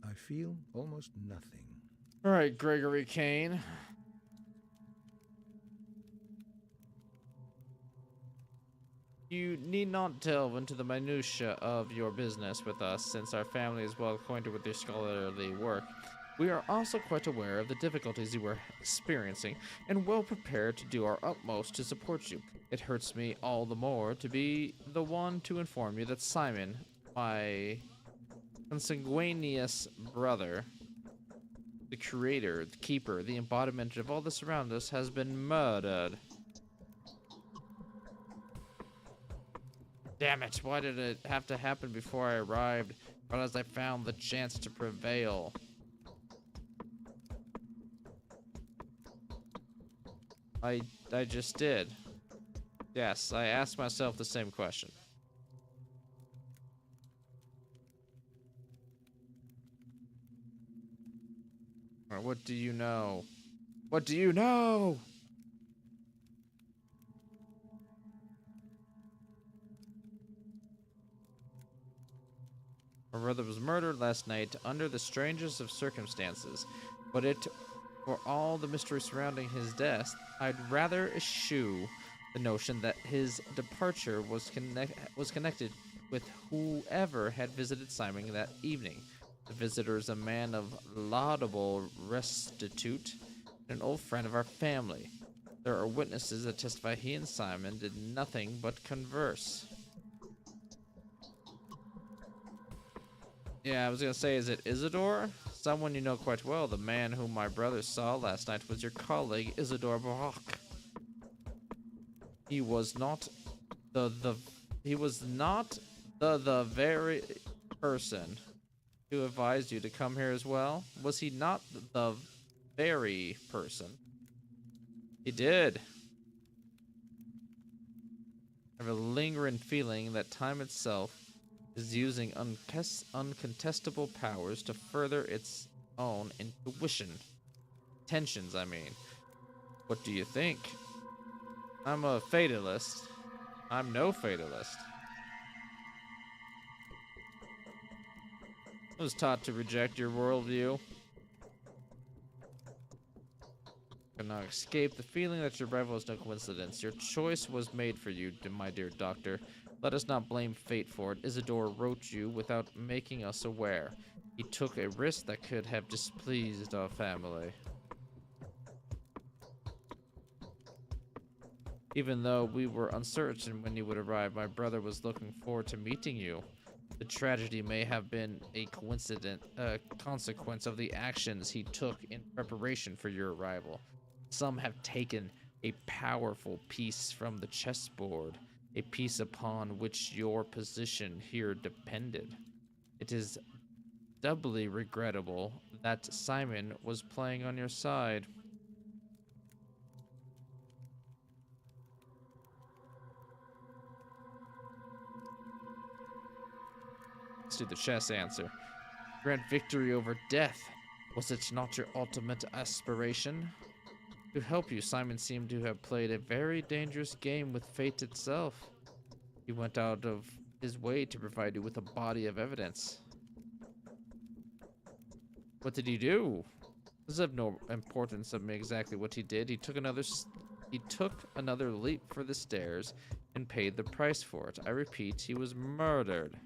I feel almost nothing. All right, Gregory Kane. You need not delve into the minutiae of your business with us, since our family is well acquainted with your scholarly work. We are also quite aware of the difficulties you are experiencing, and well prepared to do our utmost to support you. It hurts me all the more to be the one to inform you that Simon, my consanguineous brother, the creator, the keeper, the embodiment of all this around us, has been murdered. Damn it, why did it have to happen before I arrived, but as I found the chance to prevail? I just did. Yes, I asked myself the same question. What do you know? What do you know? My brother was murdered last night under the strangest of circumstances, but for all the mystery surrounding his death, I'd rather eschew the notion that his departure was connected with whoever had visited Simon that evening. The visitor is a man of laudable restitute, and an old friend of our family. There are witnesses that testify he and Simon did nothing but converse. Yeah, I was gonna say, is it Isidore? Someone you know quite well. The man whom my brother saw last night was your colleague, Isidore Barak. He was not the very person who advised you to come here as well. Was he not the very person? He did. I have a lingering feeling that time itself is using uncontestable powers to further its own intuition. Tensions, I mean. What do you think? I'm a fatalist. I'm no fatalist. I was taught to reject your worldview. Cannot escape the feeling that your arrival is no coincidence. Your choice was made for you, my dear doctor. Let us not blame fate for it. Isidore wrote you without making us aware. He took a risk that could have displeased our family. Even though we were uncertain when you would arrive, my brother was looking forward to meeting you. The tragedy may have been a consequence of the actions he took in preparation for your arrival. Some have taken a powerful piece from the chessboard, a piece upon which your position here depended. It is doubly regrettable that Simon was playing on your side. Let's do the chess answer. Grant victory over death. Was it not your ultimate aspiration? To help you, Simon seemed to have played a very dangerous game with fate itself. He went out of his way to provide you with a body of evidence. What did he do? This is of no importance of me exactly what he did. He took another leap for the stairs and paid the price for it. I repeat, he was murdered.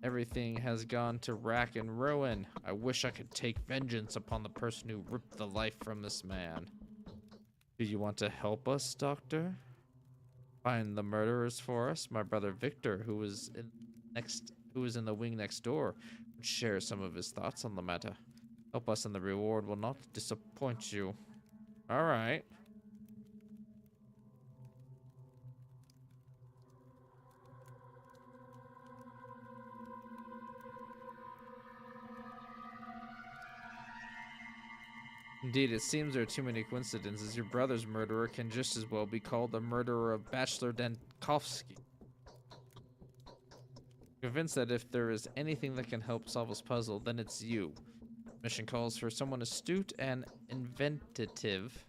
Everything has gone to rack and ruin. I wish I could take vengeance upon the person who ripped the life from this man. Do you want to help us, Doctor? Find the murderers for us? My brother Victor, who is in the wing next door, would share some of his thoughts on the matter. Help us and the reward will not disappoint you. All right. Indeed, it seems there are too many coincidences. Your brother's murderer can just as well be called the murderer of Bachelor Dankovsky. Convinced that if there is anything that can help solve this puzzle, then it's you. Mission calls for someone astute and inventive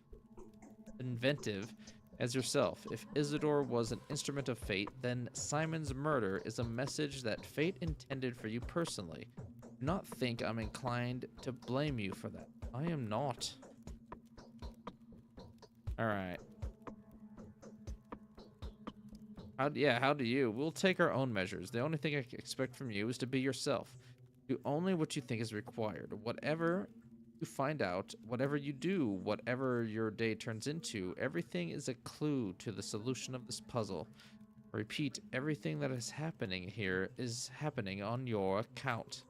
as yourself. If Isidore was an instrument of fate, then Simon's murder is a message that fate intended for you personally. Do not think I'm inclined to blame you for that. I am not. Alright. How do you? We'll take our own measures. The only thing I expect from you is to be yourself. Do only what you think is required. Whatever you find out, whatever you do, whatever your day turns into, everything is a clue to the solution of this puzzle. Repeat, everything that is happening here is happening on your account.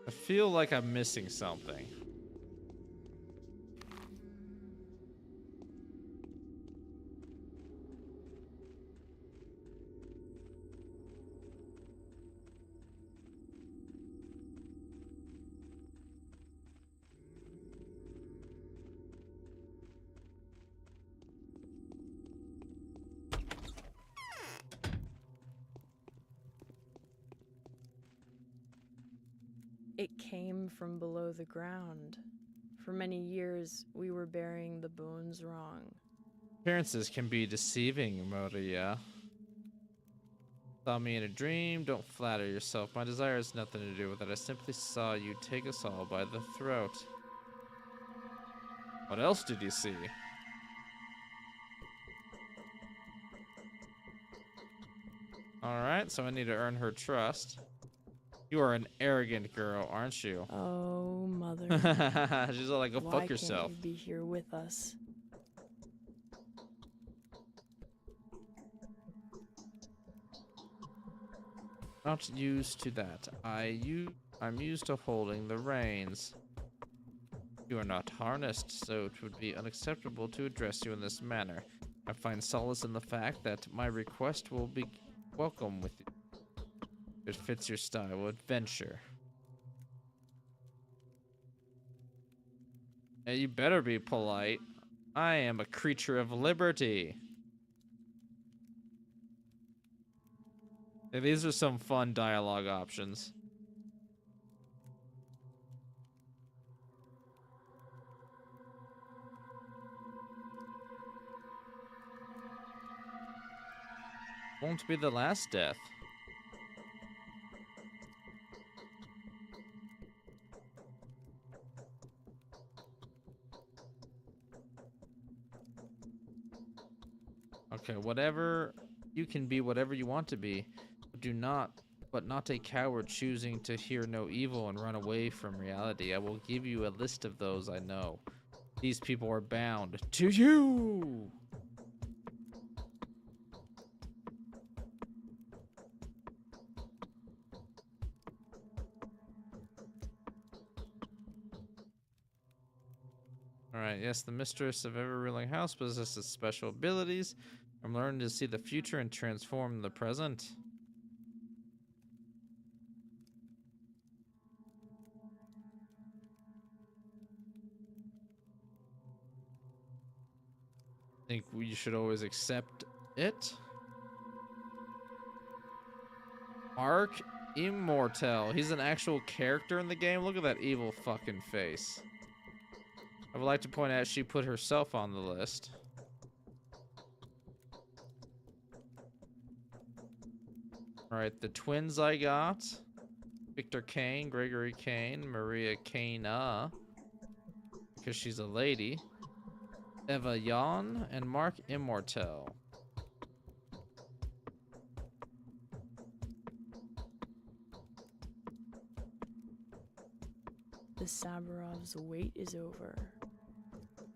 I feel like I'm missing something. It came from below the ground. For many years, we were burying the bones wrong. Appearances can be deceiving, Maria. Saw me in a dream. Don't flatter yourself. My desire has nothing to do with it. I simply saw you take us all by the throat. What else did you see? Alright, so I need to earn her trust. You are an arrogant girl, aren't you? Oh, mother. She's all like, go Why fuck yourself. can't you be here with us? Not used to that. I'm used to holding the reins. You are not harnessed, so it would be unacceptable to address you in this manner. I find solace in the fact that my request will be welcome with you. It fits your style of adventure. Yeah, you better be polite. I am a creature of liberty. Yeah, these are some fun dialogue options. Won't be the last death. Okay, whatever. You can be whatever you want to be. But not a coward choosing to hear no evil and run away from reality. I will give you a list of those I know. These people are bound to you! Alright, yes, the mistress of every ruling house possesses special abilities. I'm learning to see the future and transform the present. I think we should always accept it. Arc Immortel. He's an actual character in the game. Look at that evil fucking face. I would like to point out she put herself on the list. Alright, the twins I got. Victor Kane, Gregory Kane, Maria Kana, because she's a lady. Eva Jan, and Mark Immortel. The Sabarovs' wait is over.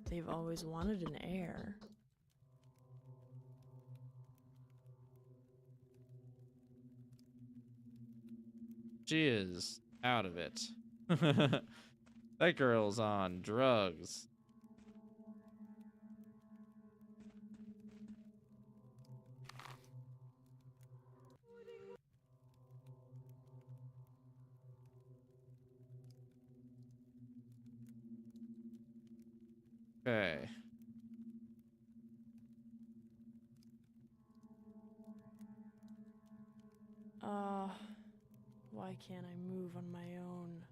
They've always wanted an heir. She is out of it. That girl's on drugs. Okay. Why can't I move on my own?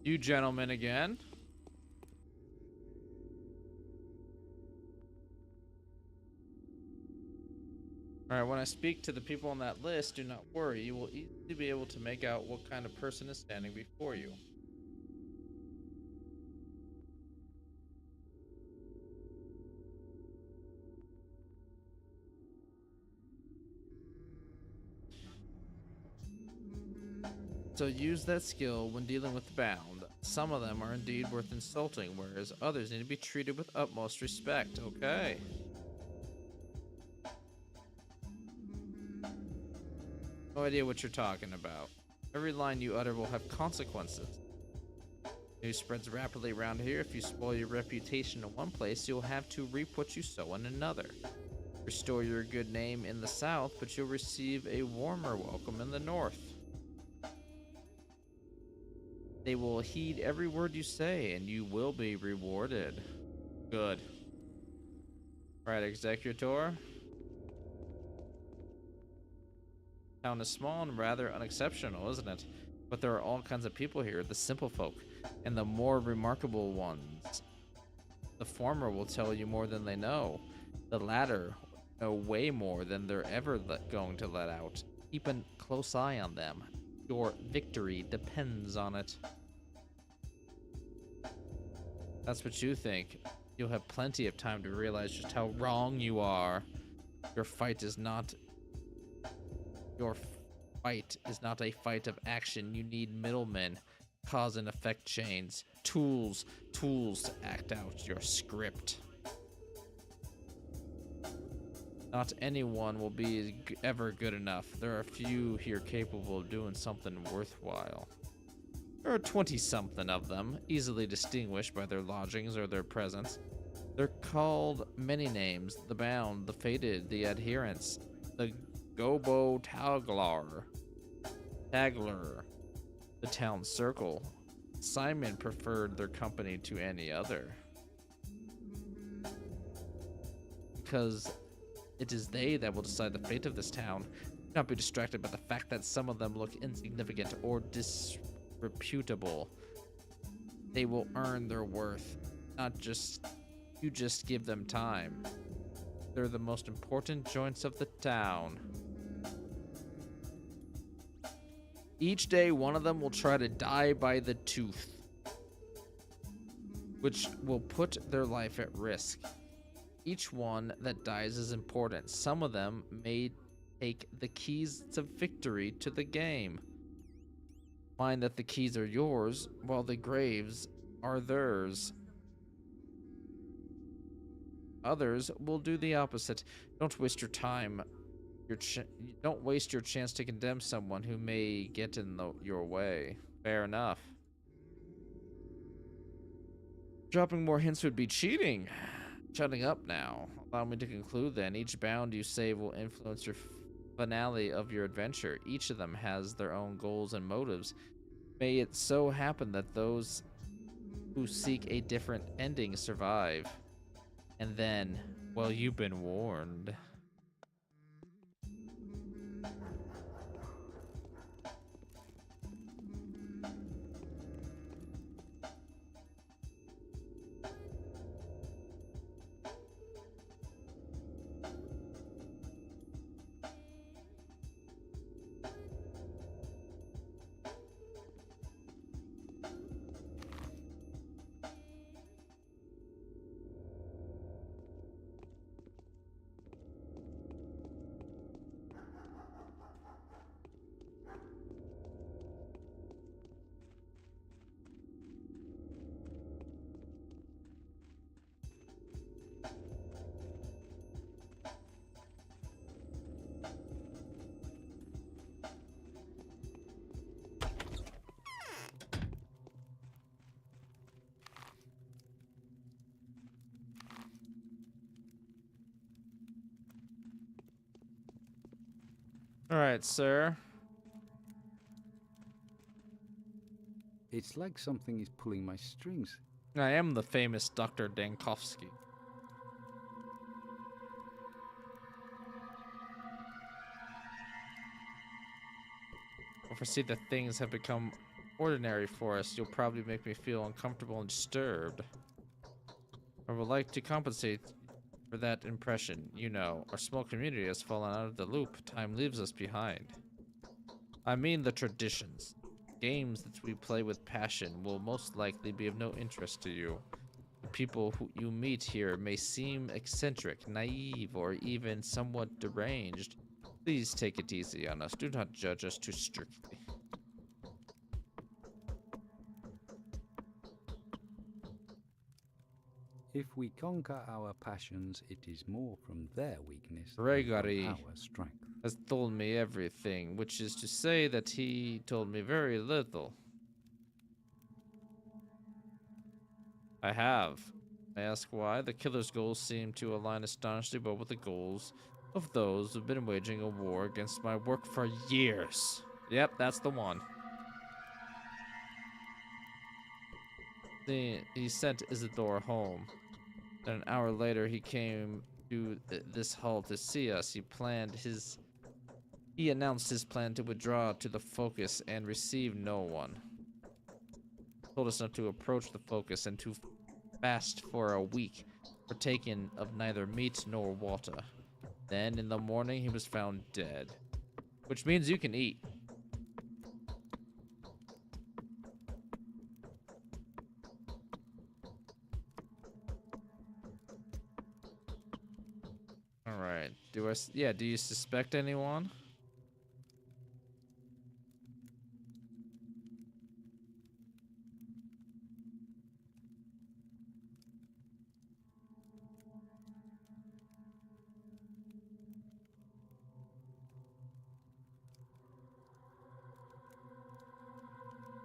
You gentlemen again. Alright, when I speak to the people on that list, do not worry. You will easily be able to make out what kind of person is standing before you. So use that skill when dealing with the bound. Some of them are indeed worth insulting, whereas others need to be treated with utmost respect. Okay. No idea what you're talking about. Every line you utter will have consequences. News spreads rapidly around here. If you spoil your reputation in one place, you'll have to reap what you sow in another. Restore your good name in the south, but you'll receive a warmer welcome in the north. They will heed every word you say, and you will be rewarded. Good. Right, Executor. Town is small and rather unexceptional, isn't it? But there are all kinds of people here, the simple folk, and the more remarkable ones. The former will tell you more than they know. The latter know way more than they're ever going to let out. Keep a close eye on them. Your victory depends on it. That's what you think. You'll have plenty of time to realize just how wrong you are. Your fight is not a fight of action. You need middlemen, cause and effect chains, tools to act out your script. Not anyone will be ever good enough. There are few here capable of doing something worthwhile. There are 20-something of them, easily distinguished by their lodgings or their presence. They're called many names: the bound, the fated, the adherents, the Gobo Tagler, the town circle. Simon preferred their company to any other, because it is they that will decide the fate of this town. Do not be distracted by the fact that some of them look insignificant or disreputable. They will earn their worth. You just give them time. They're the most important joints of the town. Each day, one of them will try to die by the tooth, which will put their life at risk. Each one that dies is important. Some of them may take the keys to victory to the game. Mind that the keys are yours, while the graves are theirs. Others will do the opposite. Don't waste your time. Don't waste your chance to condemn someone who may get in your way. Fair enough. Dropping more hints would be cheating. Shutting up now. Allow me to conclude then. Each bound you save will influence your finale of your adventure. Each of them has their own goals and motives. May it so happen that those who seek a different ending survive. And then, well, you've been warned. All right, sir. It's like something is pulling my strings. I am the famous Dr. Dankovsky. I foresee that things have become ordinary for us. You'll probably make me feel uncomfortable and disturbed. I would like to compensate for that impression. You know, our small community has fallen out of the loop. Time leaves us behind. I mean the traditions. Games that we play with passion will most likely be of no interest to you. The people who you meet here may seem eccentric, naive, or even somewhat deranged. Please take it easy on us. Do not judge us too strictly. If we conquer our passions, it is more from their weakness than Gregory from our strength. has told me everything, which is to say that he told me very little. I have. I ask why. The killer's goals seem to align astonishingly well with the goals of those who've been waging a war against my work for years. Yep, that's the one. He sent Isidore home. Then an hour later, he came to this hall to see us. He announced his plan to withdraw to the focus and receive no one. Told us not to approach the focus and to fast for a week, partaking of neither meat nor water. Then in the morning, he was found dead, which means you can eat. All right. Do you suspect anyone?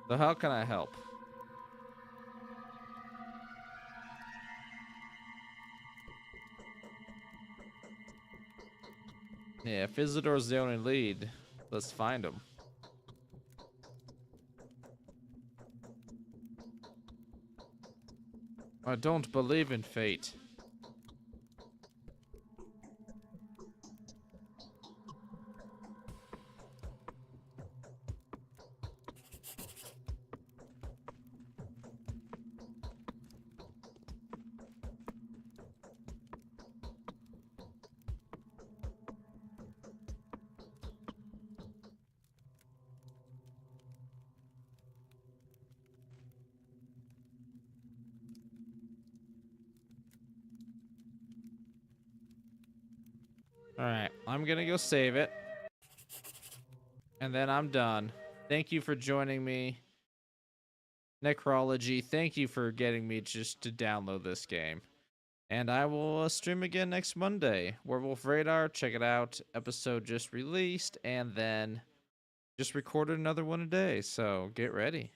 So how can I help? Yeah, if Isidore's the only lead, let's find him. I don't believe in fate. Alright, I'm gonna go save it. And then I'm done. Thank you for joining me. Necrology, thank you for getting me just to download this game. And I will stream again next Monday. Werewolf Radar, check it out. Episode just released, and then just recorded another one a day. So get ready.